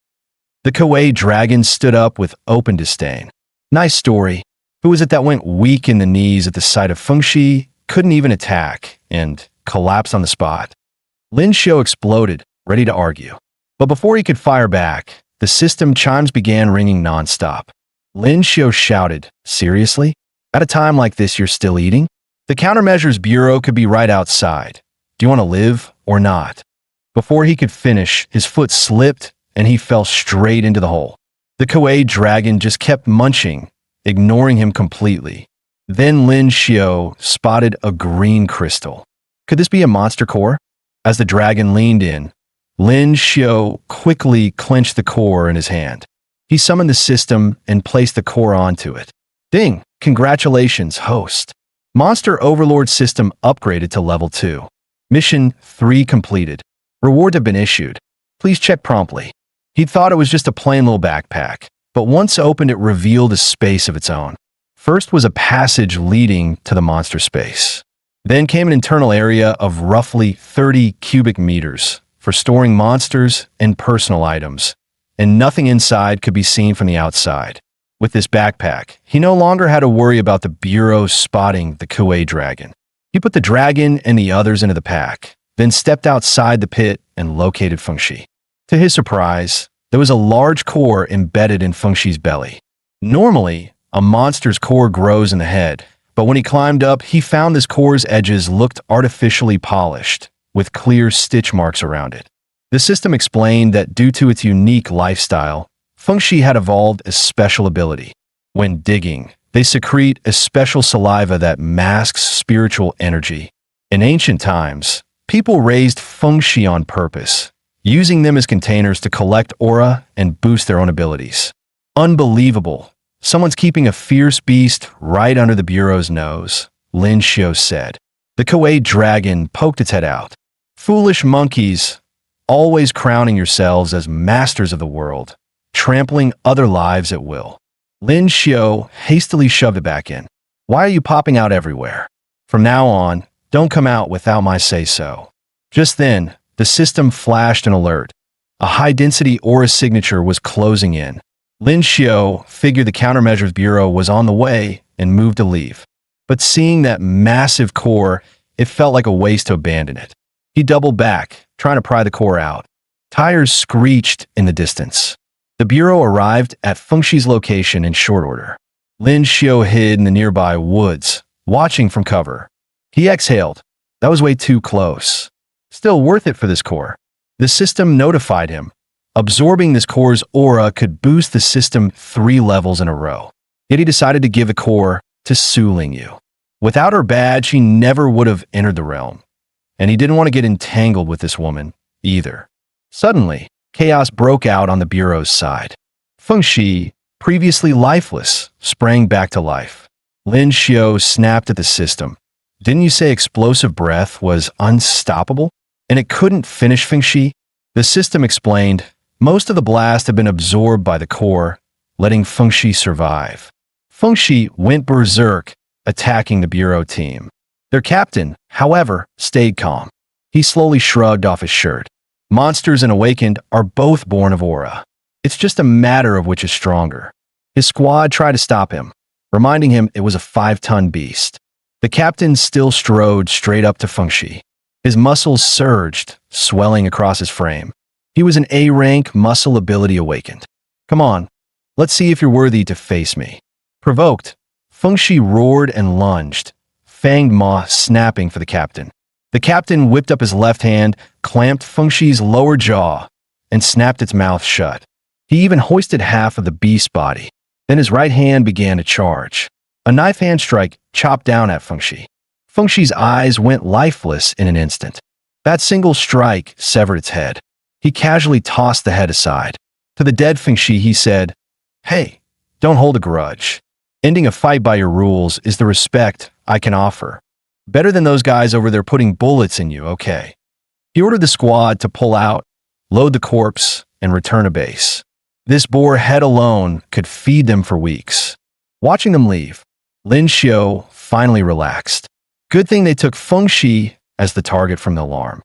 The Kuei dragon stood up with open disdain. "Nice story. Who was it that went weak in the knees at the sight of Fengshi, couldn't even attack, and collapsed on the spot?" Lin Xiao exploded, ready to argue. But before he could fire back, the system chimes began ringing nonstop. Lin Xiao shouted, "Seriously? At a time like this you're still eating? The Countermeasures Bureau could be right outside. Do you want to live or not?" Before he could finish, his foot slipped and he fell straight into the hole. The Kuei dragon just kept munching, ignoring him completely. Then Lin Xiao spotted a green crystal. Could this be a monster core? As the dragon leaned in, Lin Xiao quickly clenched the core in his hand. He summoned the system and placed the core onto it. Ding! Congratulations, host. Monster Overlord system upgraded to level 2. Mission 3 completed. Reward have been issued. Please check promptly. He thought it was just a plain little backpack, but once opened it revealed a space of its own. First was a passage leading to the monster space. Then came an internal area of roughly 30 cubic meters for storing monsters and personal items, and nothing inside could be seen from the outside. With this backpack, he no longer had to worry about the Bureau spotting the Kuei dragon. He put the dragon and the others into the pack, then stepped outside the pit and located Fengshi. To his surprise, there was a large core embedded in Fengshi's belly. Normally, a monster's core grows in the head, but when he climbed up, he found this core's edges looked artificially polished, with clear stitch marks around it. The system explained that due to its unique lifestyle, Fengshi had evolved a special ability. When digging, they secrete a special saliva that masks spiritual energy. In ancient times, people raised Fengshi on purpose, using them as containers to collect aura and boost their own abilities. Unbelievable. Someone's keeping a fierce beast right under the Bureau's nose, Lin Xiao said. The Kuei dragon poked its head out. Foolish monkeys, always crowning yourselves as masters of the world, trampling other lives at will. Lin Xiao hastily shoved it back in. Why are you popping out everywhere? From now on, don't come out without my say-so. Just then, the system flashed an alert. A high-density aura signature was closing in. Lin Xiao figured the Countermeasures Bureau was on the way and moved to leave. But seeing that massive core, it felt like a waste to abandon it. He doubled back, trying to pry the core out. Tires screeched in the distance. The Bureau arrived at Fengshi's location in short order. Lin Xiao hid in the nearby woods, watching from cover. He exhaled. That was way too close. Still worth it for this core. The system notified him. Absorbing this core's aura could boost the system 3 levels in a row. Yet he decided to give the core to Su Lingyu. Without her badge, he never would have entered the realm. And he didn't want to get entangled with this woman, either. Suddenly, chaos broke out on the Bureau's side. Fengshi, previously lifeless, sprang back to life. Lin Xiao snapped at the system. Didn't you say explosive breath was unstoppable? And it couldn't finish Fengshi? The system explained, most of the blast had been absorbed by the core, letting Fengshi survive. Fengshi went berserk, attacking the Bureau team. Their captain, however, stayed calm. He slowly shrugged off his shirt. Monsters and awakened are both born of aura. It's just a matter of which is stronger. His squad tried to stop him, reminding him it was a 5-ton beast. The captain still strode straight up to Fengshi. His muscles surged, swelling across his frame. He was an A-rank muscle ability awakened. Come on, let's see if you're worthy to face me. Provoked, Fengshi roared and lunged, fanged maw snapping for the captain. The captain whipped up his left hand, clamped Fengshi's lower jaw, and snapped its mouth shut. He even hoisted half of the beast's body. Then his right hand began to charge. A knife hand strike chopped down at Fengshi. Fengshi's eyes went lifeless in an instant. That single strike severed its head. He casually tossed the head aside. To the dead Fengshi, he said, "Hey, don't hold a grudge. Ending a fight by your rules is the respect I can offer. Better than those guys over there putting bullets in you, okay?" He ordered the squad to pull out, load the corpse, and return to base. This boar head alone could feed them for weeks. Watching them leave, Lin Xiao finally relaxed. Good thing they took Fengshi as the target from the alarm.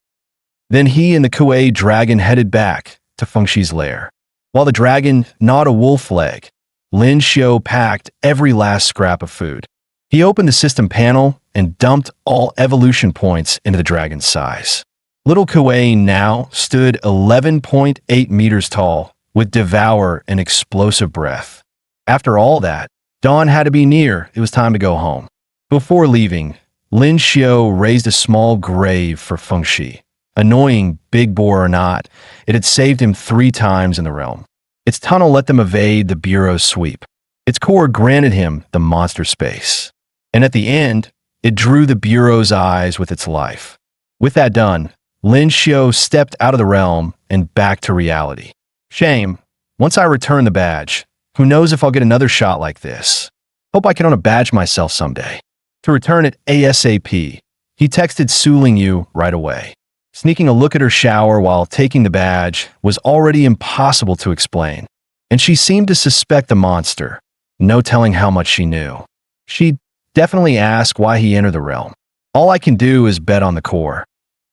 Then he and the Kuei dragon headed back to Fengshi's lair. While the dragon gnawed a wolf leg, Lin Xiao packed every last scrap of food. He opened the system panel and dumped all evolution points into the dragon's size. Little Kuei now stood 11.8 meters tall, with Devour and explosive breath. After all that, dawn had to be near. It was time to go home. Before leaving, Lin Xiao raised a small grave for Fengshi. Annoying, big boar or not, it had saved him 3 times in the realm. Its tunnel let them evade the Bureau's sweep. Its core granted him the monster space. And at the end, it drew the Bureau's eyes with its life. With that done, Lin Xiao stepped out of the realm and back to reality. Shame. Once I return the badge, who knows if I'll get another shot like this. Hope I can own a badge myself someday. To return it ASAP, he texted Su Lingyu right away. Sneaking a look at her shower while taking the badge was already impossible to explain, and she seemed to suspect the monster, no telling how much she knew. She'd definitely ask why he entered the realm. All I can do is bet on the core.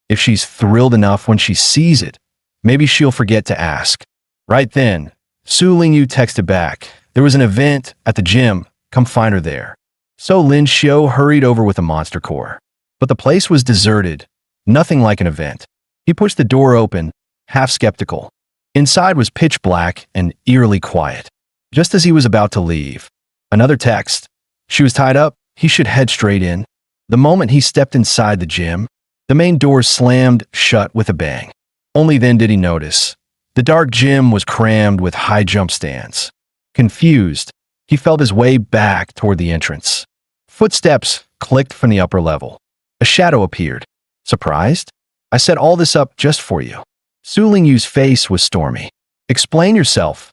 If she's thrilled enough when she sees it, maybe she'll forget to ask. Right then, Su Lingyu texted back. There was an event at the gym. Come find her there. So Lin Xiao hurried over with a monster core. But the place was deserted. Nothing like an event. He pushed the door open, half skeptical. Inside was pitch black and eerily quiet. Just as he was about to leave, another text. She was tied up. He should head straight in. The moment he stepped inside the gym, the main door slammed shut with a bang. Only then did he notice. The dark gym was crammed with high jump stands. Confused, he felt his way back toward the entrance. Footsteps clicked from the upper level. A shadow appeared. Surprised? I set all this up just for you. Su Lingyu's face was stormy. Explain yourself.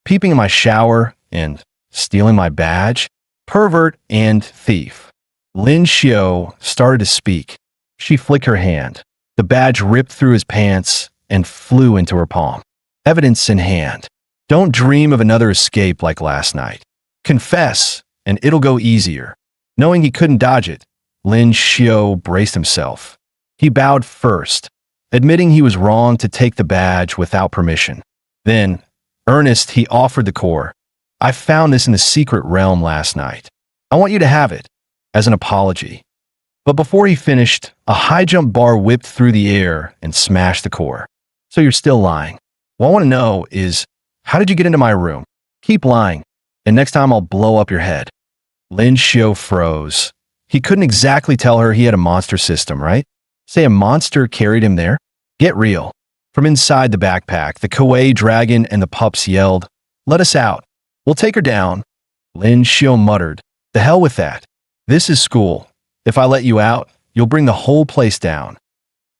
Peeping in my shower and stealing my badge? Pervert and thief. Lin Xiao started to speak. She flicked her hand. The badge ripped through his pants and flew into her palm. Evidence in hand. Don't dream of another escape like last night. Confess, and it'll go easier. Knowing he couldn't dodge it, Lin Xiao braced himself. He bowed first, admitting he was wrong to take the badge without permission. Then, earnest, he offered the core. I found this in the secret realm last night. I want you to have it, as an apology. But before he finished, a high jump bar whipped through the air and smashed the core. So you're still lying. What I want to know is, how did you get into my room? Keep lying, and next time I'll blow up your head. Lin Xiu froze. He couldn't exactly tell her he had a monster system, right? Say a monster carried him there? Get real. From inside the backpack, the Kuei dragon and the pups yelled, "Let us out. We'll take her down." Lin Xiu muttered, "The hell with that. This is school. If I let you out, you'll bring the whole place down."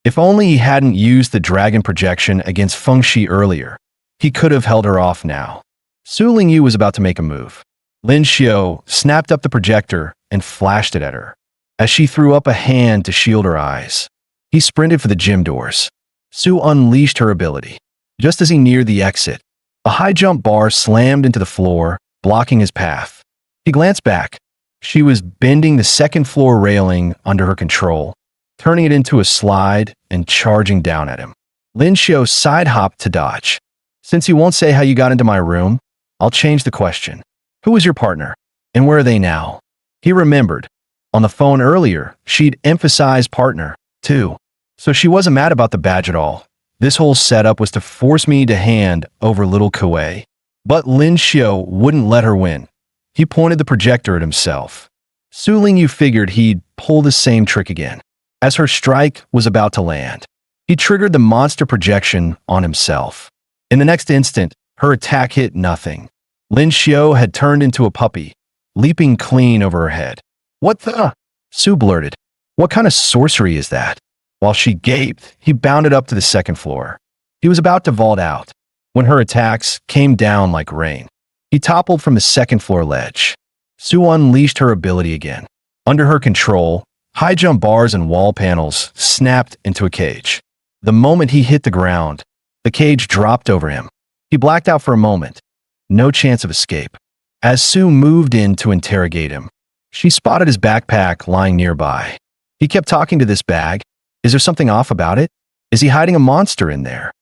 If only he hadn't used the dragon projection against Feng Shi earlier, he could have held her off now. Su Lingyu was about to make a move. Lin Xiu snapped up the projector and flashed it at her. As she threw up a hand to shield her eyes, he sprinted for the gym doors. Su unleashed her ability. Just as he neared the exit, a high jump bar slammed into the floor, blocking his path. He glanced back. She was bending the second floor railing under her control, turning it into a slide and charging down at him. Lin Xiu side-hopped to dodge. "Since you won't say how you got into my room, I'll change the question. Who was your partner, and where are they now?" He remembered. On the phone earlier, she'd emphasized partner, too. So she wasn't mad about the badge at all. This whole setup was to force me to hand over little Kuei. But Lin Xiu wouldn't let her win. He pointed the projector at himself. Su Lingyu figured he'd pull the same trick again. As her strike was about to land, he triggered the monster projection on himself. In the next instant, her attack hit nothing. Lin Xiu had turned into a puppy, leaping clean over her head. "What the?" Su blurted. "What kind of sorcery is that?" While she gaped, he bounded up to the second floor. He was about to vault out when her attacks came down like rain. He toppled from the second floor ledge. Su unleashed her ability again. Under her control, high jump bars and wall panels snapped into a cage. The moment he hit the ground, the cage dropped over him. He blacked out for a moment. No chance of escape. As Su moved in to interrogate him, she spotted his backpack lying nearby. He kept talking to this bag. Is there something off about it? Is he hiding a monster in there?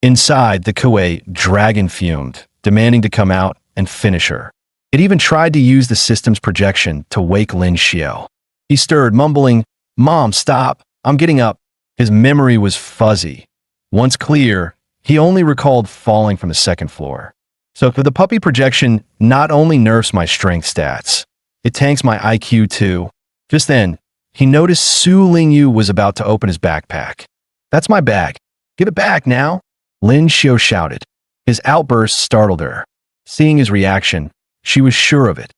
Inside, the Kuei dragon fumed, demanding to come out and finish her. It even tried to use the system's projection to wake Lin Xiu. He stirred, mumbling, "Mom, stop. I'm getting up." His memory was fuzzy. Once clear, he only recalled falling from the second floor. So the puppy projection not only nerfs my strength stats, it tanks my IQ too. Just then, he noticed Su Lingyu was about to open his backpack. "That's my bag. Give it back now," Lin Xiu shouted. His outburst startled her. Seeing his reaction, she was sure of it.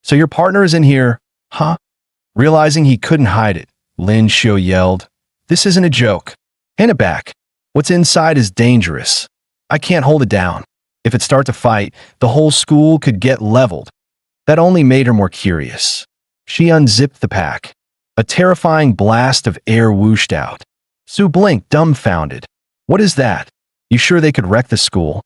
"So your partner is in here, huh?" Realizing he couldn't hide it, Lin Xiu yelled, "This isn't a joke. Hand it back. What's inside is dangerous. I can't hold it down. If it starts a fight, the whole school could get leveled." That only made her more curious. She unzipped the pack. A terrifying blast of air whooshed out. Su blinked, dumbfounded. "What is that? You sure they could wreck the school?"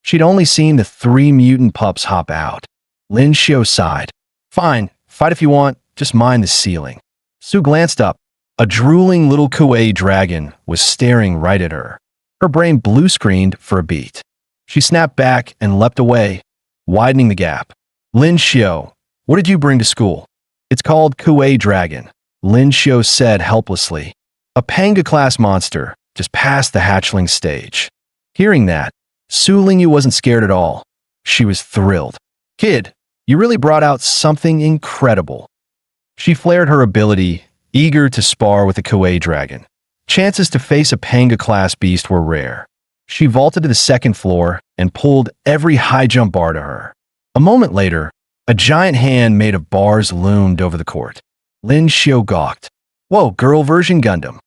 She'd only seen the 3 mutant pups hop out. Lin Xiu sighed. "Fine, fight if you want, just mind the ceiling." Su glanced up. A drooling little Kuei dragon was staring right at her. Her brain blue-screened for a beat. She snapped back and leapt away, widening the gap. "Lin Xiu, what did you bring to school?" "It's called Kuei Dragon," Lin Xiu said helplessly. "A Panga-class monster, just past the hatchling stage." Hearing that, Su Lingyu wasn't scared at all. She was thrilled. "Kid, you really brought out something incredible." She flared her ability, eager to spar with the Kuei dragon. Chances to face a Panga-class beast were rare. She vaulted to the second floor and pulled every high jump bar to her. A moment later, a giant hand made of bars loomed over the court. Lin Xiu gawked. "Whoa, girl version Gundam."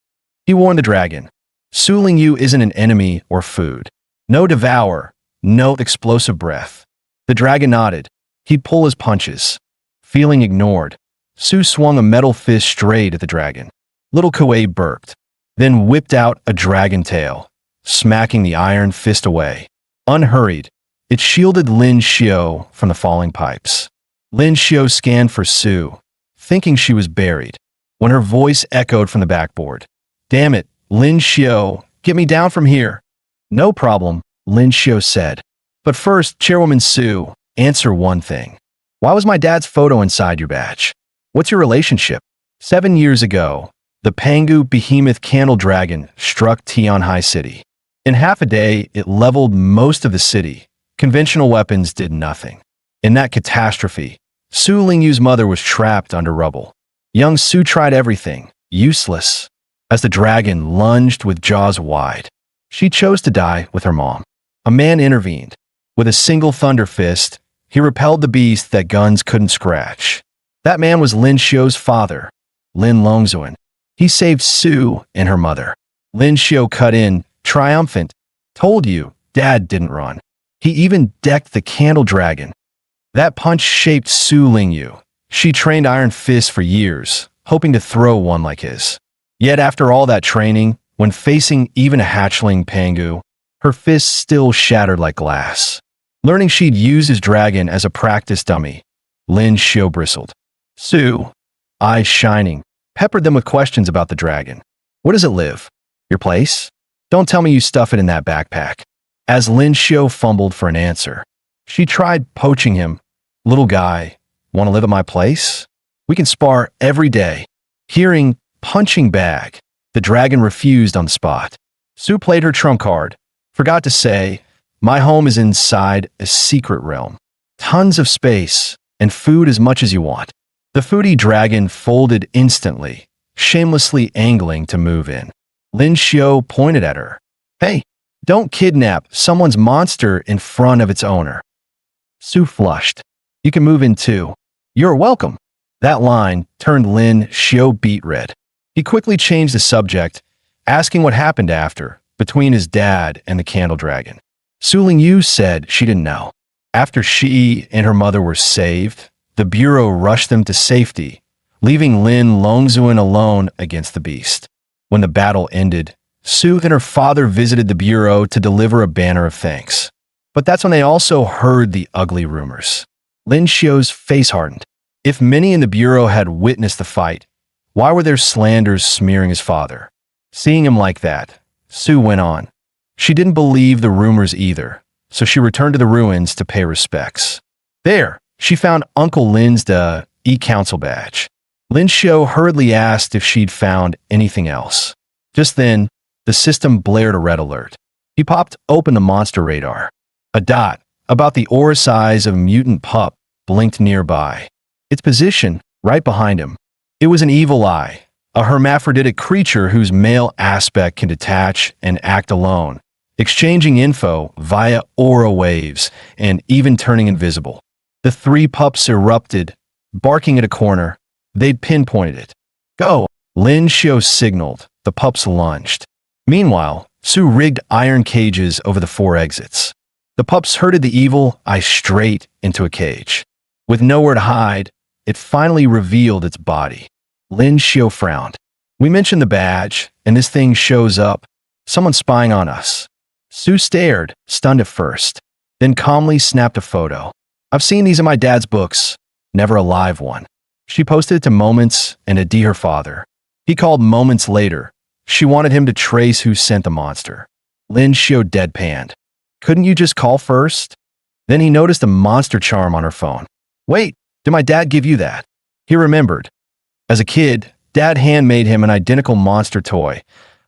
He warned the dragon. Su Lingyu isn't an enemy or food. No devour, no explosive breath. The dragon nodded. He'd pull his punches. Feeling ignored, Su swung a metal fist straight at the dragon. Little Kuei burped, then whipped out a dragon tail, smacking the iron fist away. Unhurried, it shielded Lin Xiu from the falling pipes. Lin Xiu scanned for Su, thinking she was buried, when her voice echoed from the backboard. "Damn it, Lin Xiu, get me down from here." "No problem," Lin Xiu said. "But first, Chairwoman Su, answer one thing. Why was my dad's photo inside your badge? What's your relationship?" 7 years ago, the Pangu Behemoth Candle Dragon struck Tianhai City. In half a day, it leveled most of the city. Conventional weapons did nothing. In that catastrophe, Su Lingyu's mother was trapped under rubble. Young Su tried everything, useless. As the dragon lunged with jaws wide, she chose to die with her mom. A man intervened. With a single thunder fist, he repelled the beast that guns couldn't scratch. That man was Lin Xiu's father, Lin Longzuan. He saved Su and her mother. Lin Xiu cut in, triumphant. Told you, Dad didn't run. He even decked the candle dragon. That punch shaped Su Lingyu. She trained iron fists for years, hoping to throw one like his. Yet after all that training, when facing even a hatchling Pangu, her fists still shattered like glass. Learning she'd use his dragon as a practice dummy, Lin Xiu bristled. Su, eyes shining, peppered them with questions about the dragon. Where does it live? Your place? Don't tell me you stuff it in that backpack. As Lin Xiu fumbled for an answer, she tried poaching him. Little guy, want to live at my place? We can spar every day. Hearing punching bag, the dragon refused on the spot. Su played her trump card. Forgot to say, my home is inside a secret realm. Tons of space and food as much as you want. The foodie dragon folded instantly, shamelessly angling to move in. Lin Xiu pointed at her. Hey, don't kidnap someone's monster in front of its owner. Su flushed. You can move in too. You're welcome. That line turned Lin Xiu beet red. He quickly changed the subject, asking what happened after, between his dad and the candle dragon. Su Lingyu said she didn't know. After she and her mother were saved, the bureau rushed them to safety, leaving Lin Longzuan alone against the beast. When the battle ended, Su and her father visited the bureau to deliver a banner of thanks. But that's when they also heard the ugly rumors. Lin Xiu's face hardened. If many in the bureau had witnessed the fight, why were there slanders smearing his father? Seeing him like that, Su went on. She didn't believe the rumors either, so she returned to the ruins to pay respects. There, she found Uncle Lin's E-Council badge. Lin Xiu hurriedly asked if she'd found anything else. Just then, the system blared a red alert. He popped open the monster radar. A dot, about the aura size of a mutant pup, blinked nearby. Its position, right behind him. It was an evil eye, a hermaphroditic creature whose male aspect can detach and act alone, exchanging info via aura waves and even turning invisible. The three pups erupted, barking at a corner. They'd pinpointed it. Go! Lin Xiu signaled. The pups lunged. Meanwhile, Su rigged iron cages over the 4 exits. The pups herded the evil eye straight into a cage. With nowhere to hide, it finally revealed its body. Lin Xiu frowned. We mentioned the badge, and this thing shows up. Someone spying on us. Su stared, stunned at first, then calmly snapped a photo. I've seen these in my dad's books. Never a live one. She posted it to Moments and Adi, her father. He called moments later. She wanted him to trace who sent the monster. Lin Xiu deadpanned. Couldn't you just call first? Then he noticed a monster charm on her phone. Wait, did my dad give you that? He remembered. As a kid, Dad handmade him an identical monster toy,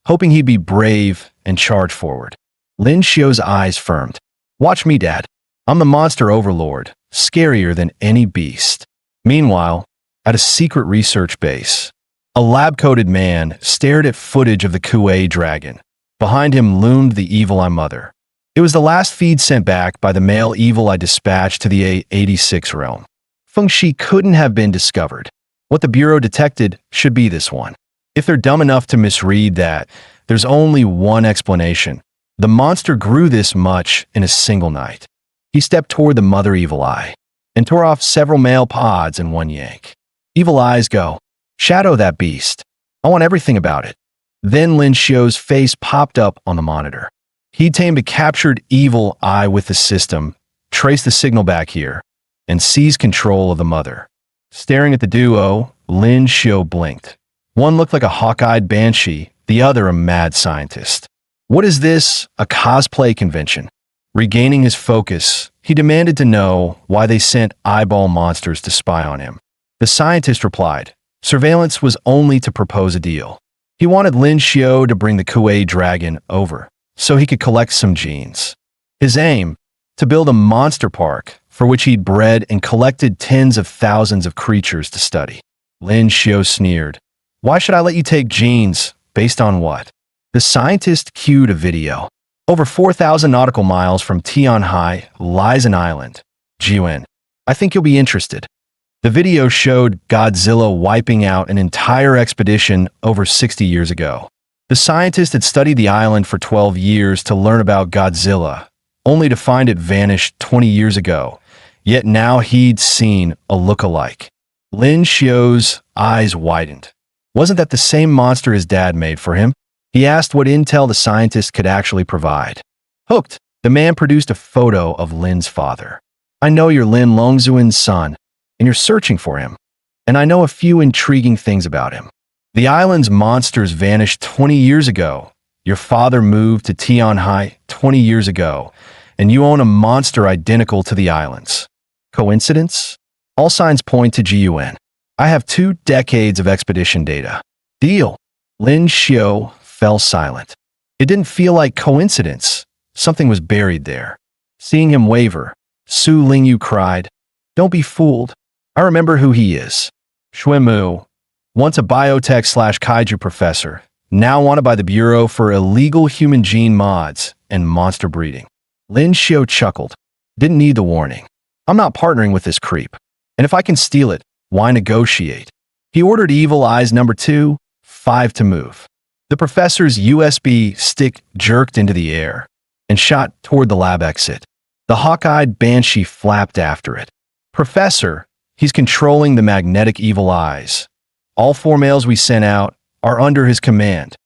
hoping he'd be brave and charge forward. Lin Xiu's eyes firmed. Watch me, Dad. I'm the monster overlord, scarier than any beast. Meanwhile, at a secret research base, a lab-coated man stared at footage of the Kuei dragon. Behind him loomed the Evil Eye Mother. It was the last feed sent back by the male Evil Eye dispatched to the A86 realm. Feng Shi couldn't have been discovered. What the Bureau detected should be this one. If they're dumb enough to misread that, there's only one explanation. The monster grew this much in a single night. He stepped toward the Mother Evil Eye and tore off several male pods in one yank. Evil Eyes go, shadow that beast. I want everything about it. Then Lin Xiu's face popped up on the monitor. He tamed a captured Evil Eye with the system, traced the signal back here, and seized control of the mother. Staring at the duo, Lin Xiu blinked. One looked like a hawk-eyed banshee, the other a mad scientist. What is this, a cosplay convention? Regaining his focus, he demanded to know why they sent eyeball monsters to spy on him. The scientist replied, surveillance was only to propose a deal. He wanted Lin Xiu to bring the Kuei dragon over, so he could collect some genes. His aim? To build a monster park for which he'd bred and collected tens of thousands of creatures to study. Lin Xiao sneered. Why should I let you take genes? Based on what? The scientist cued a video. Over 4,000 nautical miles from Tianhai lies an island, Jiuan. I think you'll be interested. The video showed Godzilla wiping out an entire expedition over 60 years ago. The scientist had studied the island for 12 years to learn about Godzilla, only to find it vanished 20 years ago. Yet now he'd seen a look-alike. Lin Xiao's eyes widened. Wasn't that the same monster his dad made for him? He asked what intel the scientist could actually provide. Hooked, the man produced a photo of Lin's father. I know you're Lin Longzuan's son, and you're searching for him. And I know a few intriguing things about him. The island's monsters vanished 20 years ago. Your father moved to Tianhai 20 years ago, and you own a monster identical to the island's. Coincidence? All signs point to Jiuan. I have 2 decades of expedition data. Deal. Lin Xiao fell silent. It didn't feel like coincidence. Something was buried there. Seeing him waver, Su Lingyu cried, Don't be fooled. I remember who he is. Xuanmu, once a biotech/kaiju professor, now wanted by the Bureau for illegal human gene mods and monster breeding. Lin Xiao chuckled. Didn't need the warning. I'm not partnering with this creep. And if I can steal it, why negotiate? He ordered Evil Eyes number 2, 5 to move. The professor's USB stick jerked into the air and shot toward the lab exit. The hawk-eyed banshee flapped after it. Professor, he's controlling the magnetic Evil Eyes. All 4 males we sent out are under his command.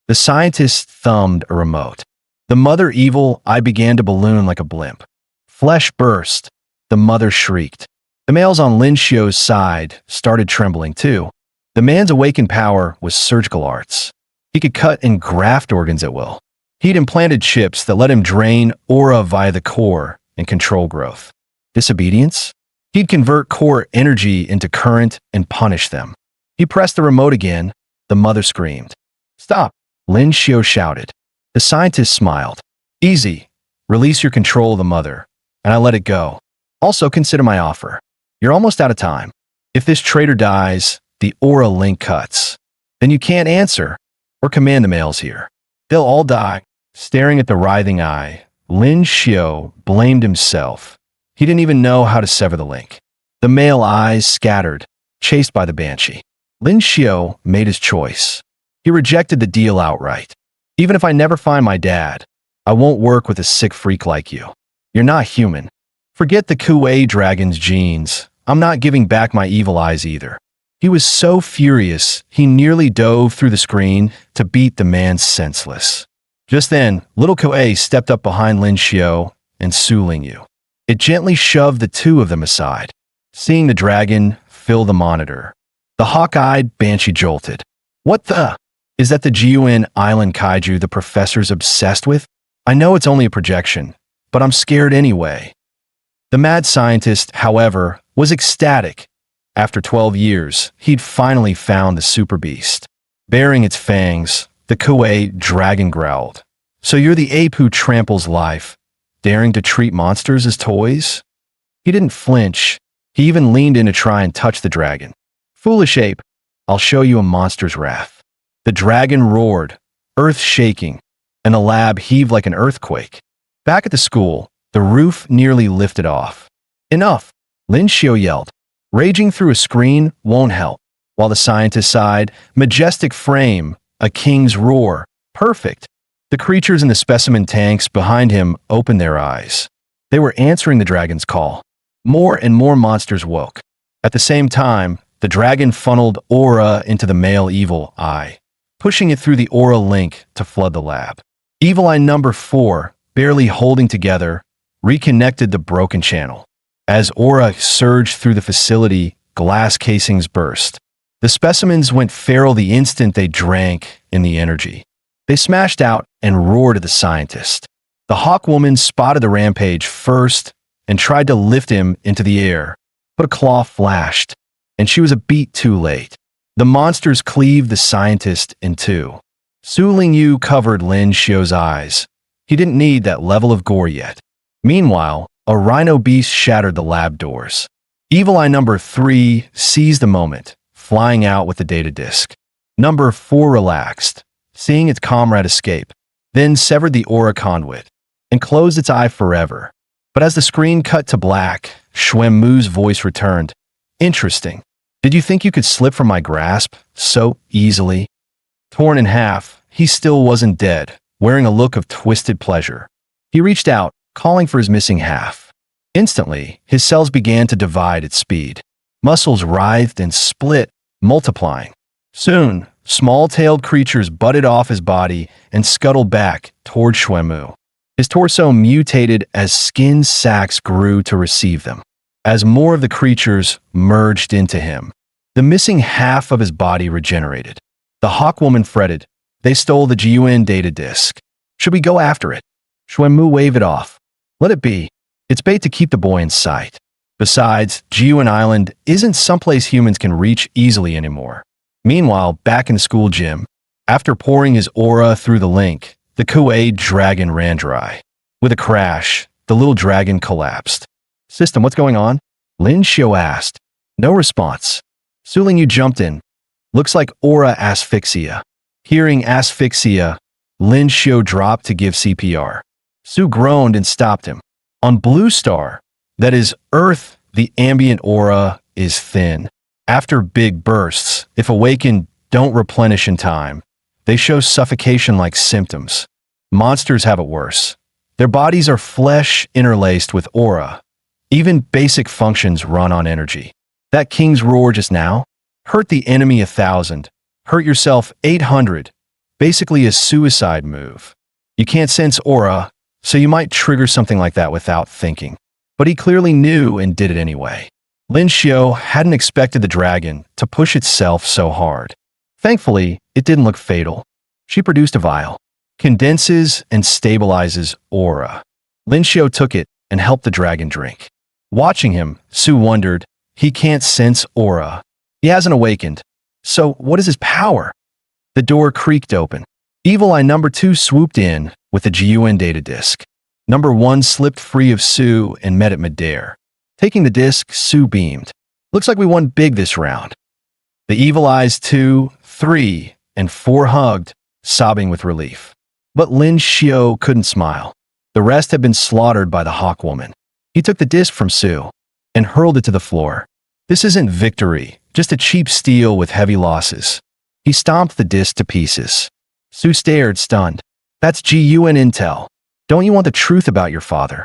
The scientist thumbed a remote. The mother Evil Eye began to balloon like a blimp. Flesh burst. The mother shrieked. The males on Lin Xiao's side started trembling too. The man's awakened power was surgical arts. He could cut and graft organs at will. He'd implanted chips that let him drain aura via the core and control growth. Disobedience? He'd convert core energy into current and punish them. He pressed the remote again. The mother screamed. Stop, Lin Xiao shouted. The scientist smiled. Easy. Release your control of the mother, and I let it go. Also consider my offer. You're almost out of time. If this traitor dies, the aura link cuts. Then you can't answer or command the males here. They'll all die. Staring at the writhing eye, Lin Xiao blamed himself. He didn't even know how to sever the link. The male eyes scattered, chased by the banshee. Lin Xiao made his choice. He rejected the deal outright. Even if I never find my dad, I won't work with a sick freak like you. You're not human. Forget the Kuei dragon's genes. I'm not giving back my evil eyes either. He was so furious, he nearly dove through the screen to beat the man senseless. Just then, little Kuei stepped up behind Lin Xiao and Su Lingyu. It gently shoved the 2 of them aside. Seeing the dragon fill the monitor, the hawk-eyed banshee jolted. What the? Is that the Jiuan Island kaiju the professor's obsessed with? I know it's only a projection, but I'm scared anyway. The mad scientist, however, was ecstatic. After 12 years, he'd finally found the super beast. Baring its fangs, the Kuei dragon growled. So you're the ape who tramples life, daring to treat monsters as toys? He didn't flinch. He even leaned in to try and touch the dragon. Foolish ape, I'll show you a monster's wrath. The dragon roared, earth shaking, and the lab heaved like an earthquake. Back at the school, the roof nearly lifted off. Enough, Lin Xiao yelled. Raging through a screen won't help. While the scientist sighed, majestic frame, a king's roar, perfect. The creatures in the specimen tanks behind him opened their eyes. They were answering the dragon's call. More and more monsters woke. At the same time, the dragon funneled aura into the male Evil Eye, pushing it through the aura link to flood the lab. Evil Eye number 4, barely holding together, reconnected the broken channel. As aura surged through the facility, glass casings burst. The specimens went feral the instant they drank in the energy. They smashed out and roared at the scientist. The hawk woman spotted the rampage first and tried to lift him into the air, but a claw flashed, and she was a beat too late. The monsters cleaved the scientist in 2. Su Lingyu covered Lin Xiu's eyes. He didn't need that level of gore yet. Meanwhile, a rhino beast shattered the lab doors. Evil Eye number 3 seized the moment, flying out with the data disk. Number 4 relaxed, seeing its comrade escape, then severed the aura conduit and closed its eye forever. But as the screen cut to black, Xuanmu's voice returned. Interesting. Did you think you could slip from my grasp so easily? Torn in half, he still wasn't dead, wearing a look of twisted pleasure. He reached out, calling for his missing half. Instantly, his cells began to divide at speed. Muscles writhed and split, multiplying. Soon, small-tailed creatures butted off his body and scuttled back toward Xuanmu. His torso mutated as skin sacs grew to receive them. As more of the creatures merged into him, the missing half of his body regenerated. The Hawk Woman fretted. They stole the GUN data disk. Should we go after it? Xuanmu waved it off. Let it be. It's bait to keep the boy in sight. Besides, GUN Island isn't someplace humans can reach easily anymore. Meanwhile, back in the school gym, after pouring his aura through the link, the Kuei dragon ran dry. With a crash, the little dragon collapsed. System, what's going on? Lin Xiu asked. No response. Su Lingyu jumped in. Looks like aura asphyxia. Hearing asphyxia, Lin Xiu dropped to give CPR. Su groaned and stopped him. On Blue Star, that is Earth, the ambient aura is thin. After big bursts, if awakened, don't replenish in time. They show suffocation-like symptoms. Monsters have it worse. Their bodies are flesh interlaced with aura. Even basic functions run on energy. That king's roar just now? Hurt the enemy 1,000. Hurt yourself 800. Basically a suicide move. You can't sense aura, so you might trigger something like that without thinking. But he clearly knew and did it anyway. Lin Xiu hadn't expected the dragon to push itself so hard. Thankfully, it didn't look fatal. She produced a vial. Condenses and stabilizes aura. Lin Xiu took it and helped the dragon drink. Watching him, Su wondered, he can't sense aura. He hasn't awakened. So what is his power? The door creaked open. Evil Eye number 2 swooped in with the GUN data disk. Number 1 slipped free of Su and met at midair. Taking the disk, Su beamed. Looks like we won big this round. The Evil Eyes 2, 3, and 4 hugged, sobbing with relief. But Lin Xiu couldn't smile. The rest had been slaughtered by the Hawk Woman. He took the disc from Su and hurled it to the floor. This isn't victory, just a cheap steal with heavy losses. He stomped the disc to pieces. Su stared, stunned. That's GUN intel. Don't you want the truth about your father?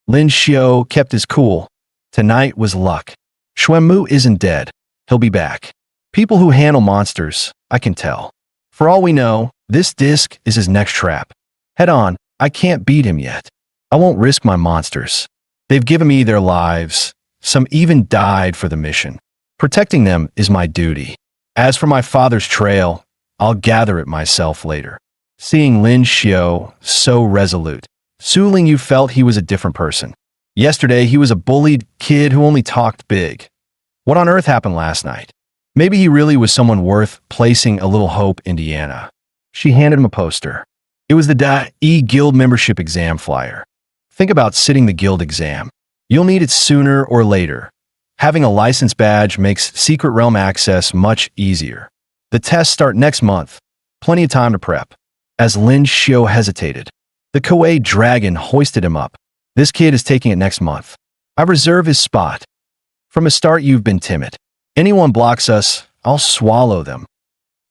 Lin Xiu kept his cool. Tonight was luck. Xuanmu isn't dead. He'll be back. People who handle monsters, I can tell. For all we know, this disc is his next trap. Head on, I can't beat him yet. I won't risk my monsters. They've given me their lives. Some even died for the mission. Protecting them is my duty. As for my father's trail, I'll gather it myself later. Seeing Lin Xiu so resolute, Su Lingyu felt he was a different person. Yesterday, he was a bullied kid who only talked big. What on earth happened last night? Maybe he really was someone worth placing a little hope in Deanna. She handed him a poster. It was the DAE Guild membership exam flyer. Think about sitting the guild exam. You'll need it sooner or later. Having a license badge makes Secret Realm access much easier. The tests start next month. Plenty of time to prep. As Lin Xiu hesitated, the Kuei dragon hoisted him up. This kid is taking it next month. I reserve his spot. From the start, you've been timid. Anyone blocks us, I'll swallow them.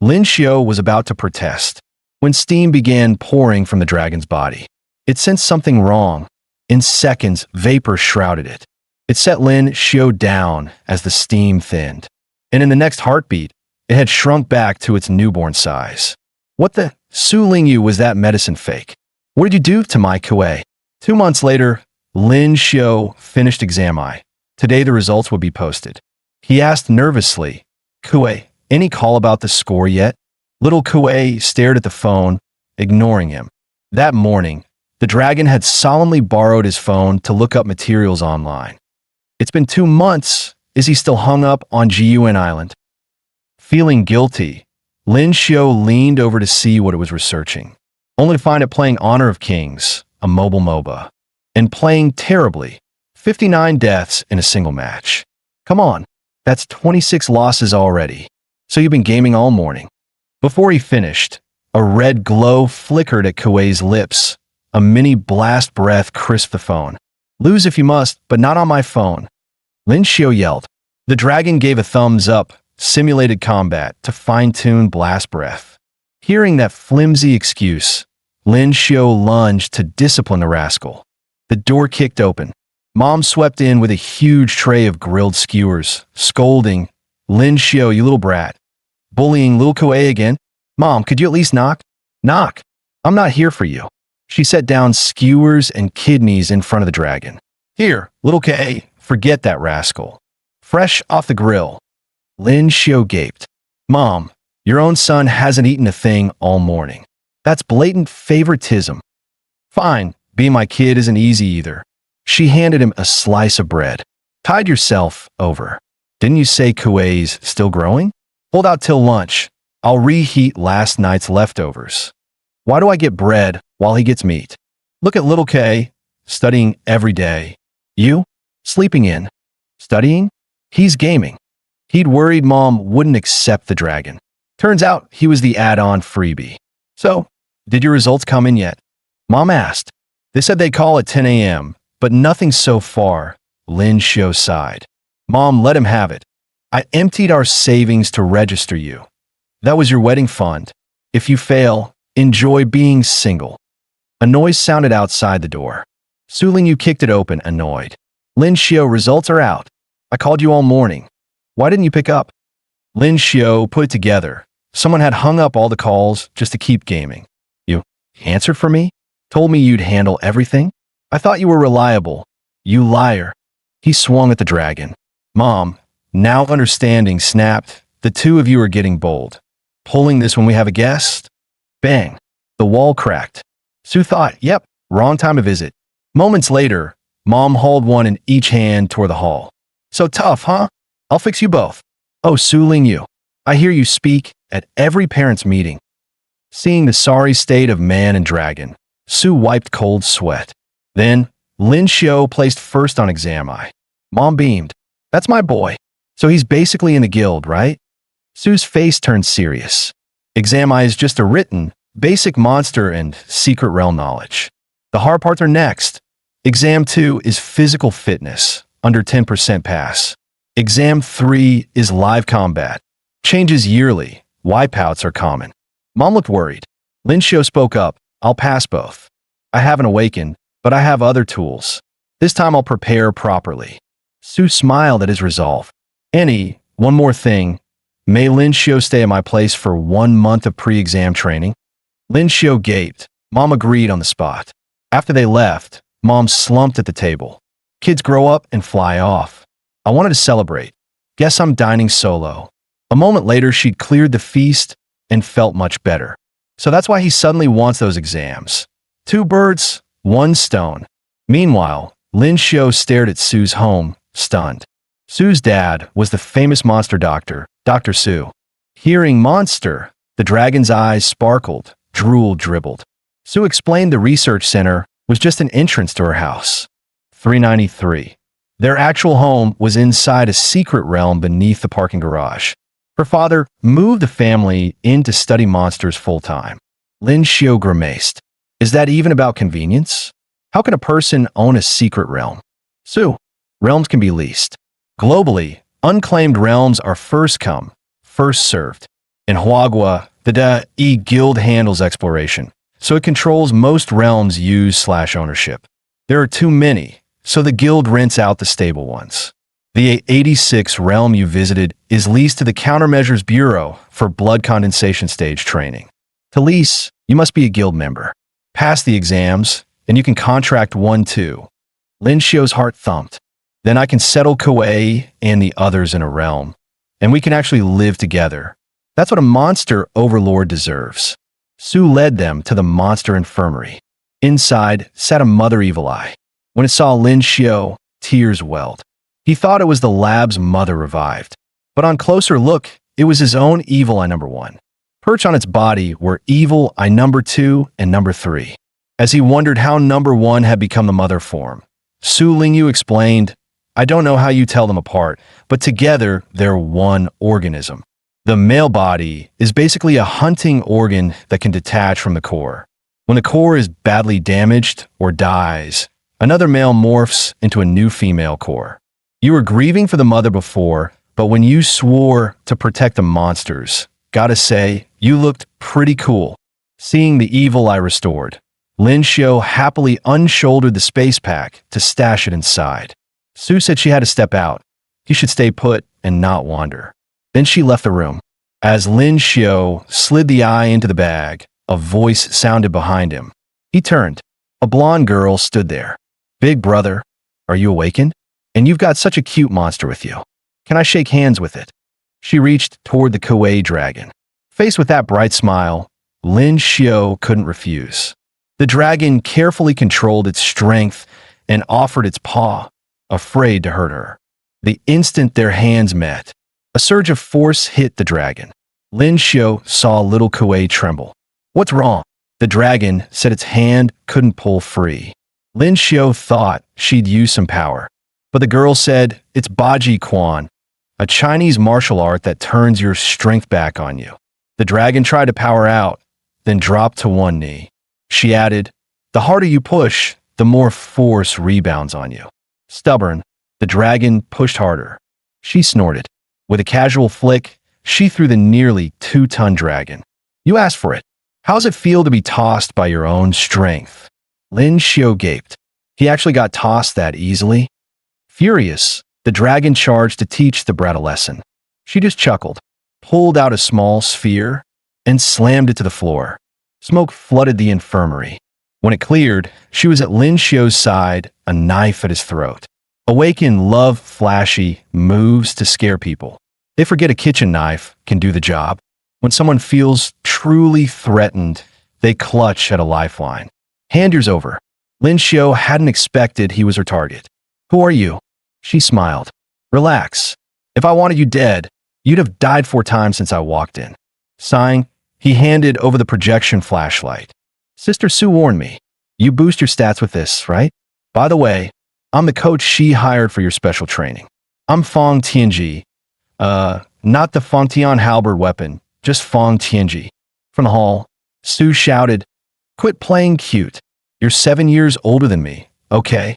Lin Xiu was about to protest when steam began pouring from the dragon's body. It sensed something wrong. In seconds, vapor shrouded it. It set Lin Xiu down as the steam thinned. And in the next heartbeat, it had shrunk back to its newborn size. What the? Su Lingyu, was that medicine fake? What did you do to my Kuei? 2 months later, Lin Xiu finished exam I. Today the results would be posted. He asked nervously, Kuei, any call about the score yet? Little Kuei stared at the phone, ignoring him. That morning, the dragon had solemnly borrowed his phone to look up materials online. It's been 2 months. Is he still hung up on GUN Island? Feeling guilty, Lin Xiu leaned over to see what it was researching, only to find it playing Honor of Kings, a mobile MOBA, and playing terribly, 59 deaths in a single match. Come on, that's 26 losses already. So you've been gaming all morning. Before he finished, a red glow flickered at Kuei's lips. A mini blast breath crisped the phone. Lose if you must, but not on my phone. Lin Xiu yelled. The dragon gave a thumbs up, simulated combat, to fine-tune blast breath. Hearing that flimsy excuse, Lin Xiu lunged to discipline the rascal. The door kicked open. Mom swept in with a huge tray of grilled skewers, scolding, Lin Xiu, you little brat. Bullying little Kuei again? Mom, could you at least knock? Knock. I'm not here for you. She set down skewers and kidneys in front of the dragon. Here, little Kuei, forget that rascal. Fresh off the grill. Lin Xiu gaped. Mom, your own son hasn't eaten a thing all morning. That's blatant favoritism. Fine, being my kid isn't easy either. She handed him a slice of bread. Tide yourself over. Didn't you say Kuei's still growing? Hold out till lunch. I'll reheat last night's leftovers. Why do I get bread while he gets meat? Look at little Kuei, studying every day. You? Sleeping in. Studying? He's gaming. He'd worried Mom wouldn't accept the dragon. Turns out he was the add-on freebie. So, did your results come in yet? Mom asked. They said they'd call at 10 a.m., but nothing so far. Lin Xiu sighed. Mom, let him have it. I emptied our savings to register you. That was your wedding fund. If you fail, enjoy being single. A noise sounded outside the door. Su Lingyu kicked it open, annoyed. Lin Xiu, results are out. I called you all morning. Why didn't you pick up? Lin Xiu put it together. Someone had hung up all the calls just to keep gaming. You answered for me? Told me you'd handle everything? I thought you were reliable. You liar. He swung at the dragon. Mom, now understanding, snapped. The two of you are getting bold. Pulling this when we have a guest? Bang. The wall cracked. Su thought, yep, wrong time to visit. Moments later, Mom hauled one in each hand toward the hall. So tough, huh? I'll fix you both. Oh, Su Lingyu, I hear you speak at every parent's meeting. Seeing the sorry state of man and dragon, Su wiped cold sweat. Then, Lin Xiu placed first on exam eye. Mom beamed. That's my boy. So he's basically in the guild, right? Su's face turned serious. Exam eye is just a written, basic monster and secret realm knowledge. The hard parts are next. Exam 2 is physical fitness, under 10% pass. Exam 3 is live combat. Changes yearly. Wipeouts are common. Mom looked worried. Lin Xiu spoke up. I'll pass both. I haven't awakened, but I have other tools. This time I'll prepare properly. Su smiled at his resolve. Annie, one more thing. May Lin Xiu stay at my place for 1 month of pre-exam training? Lin Xiu gaped. Mom agreed on the spot. After they left, Mom slumped at the table. Kids grow up and fly off. I wanted to celebrate. Guess I'm dining solo. A moment later, she'd cleared the feast and felt much better. So that's why he suddenly wants those exams. 2 birds, 1 stone. Meanwhile, Lin Xiu stared at Su's home, stunned. Su's dad was the famous monster doctor, Dr. Su. Hearing monster, the dragon's eyes sparkled, drool dribbled. Su explained the research center was just an entrance to her house. 393. Their actual home was inside a secret realm beneath the parking garage. Her father moved the family in to study monsters full-time. Lin Xiu grimaced. Is that even about convenience? How can a person own a secret realm? Su, realms can be leased. Globally, unclaimed realms are first come, first served. In MANHWA, the DE Guild handles exploration, so it controls most realms' use/ownership. There are too many, so the guild rents out the stable ones. The 86 realm you visited is leased to the Countermeasures Bureau for blood condensation stage training. To lease, you must be a guild member. Pass the exams, and you can contract 1 too. Lin Xiu's heart thumped. Then I can settle Kuei and the others in a realm, and we can actually live together. That's what a monster overlord deserves. Su led them to the monster infirmary. Inside sat a mother evil eye. When it saw Lin Xiu, tears welled. He thought it was the lab's mother revived. But on closer look, it was his own evil eye number 1. Perched on its body were evil eye number 2 and number 3. As he wondered how number 1 had become the mother form, Su Lingyu explained, I don't know how you tell them apart, but together they're one organism. The male body is basically a hunting organ that can detach from the core. When the core is badly damaged or dies, another male morphs into a new female core. You were grieving for the mother before, but when you swore to protect the monsters, gotta say, you looked pretty cool. Seeing the evil I restored, Lin Xiu happily unshouldered the space pack to stash it inside. Su said she had to step out. He should stay put and not wander. Then she left the room. As Lin Xiu slid the eye into the bag, a voice sounded behind him. He turned. A blonde girl stood there. Big brother, are you awakened? And you've got such a cute monster with you. Can I shake hands with it? She reached toward the Kuei dragon. Faced with that bright smile, Lin Xiu couldn't refuse. The dragon carefully controlled its strength and offered its paw, afraid to hurt her. The instant their hands met, a surge of force hit the dragon. Lin Xiu saw little Kuei tremble. What's wrong? The dragon said its hand couldn't pull free. Lin Xiu thought she'd use some power, but the girl said it's Baji Quan, a Chinese martial art that turns your strength back on you. The dragon tried to power out, then dropped to one knee. She added, the harder you push, the more force rebounds on you. Stubborn, the dragon pushed harder. She snorted. With a casual flick, she threw the nearly 2-ton dragon. You asked for it. How's it feel to be tossed by your own strength? Lin Xiu gaped. He actually got tossed that easily? Furious, the dragon charged to teach the brat a lesson. She just chuckled, pulled out a small sphere, and slammed it to the floor. Smoke flooded the infirmary. When it cleared, she was at Lin Xiu's side, a knife at his throat. Awaken love flashy moves to scare people. They forget a kitchen knife can do the job. When someone feels truly threatened, they clutch at a lifeline. Hand yours over. Lin Xiu hadn't expected he was her target. Who are you? She smiled. Relax. If I wanted you dead, you'd have died 4 times since I walked in. Sighing, he handed over the projection flashlight. Sister Su warned me. You boost your stats with this, right? By the way, I'm the coach she hired for your special training. I'm Fong Tianji. Not the Fengtian halberd weapon, just Fong Tianji. From the hall, Su shouted, Quit playing cute. You're 7 years older than me, okay?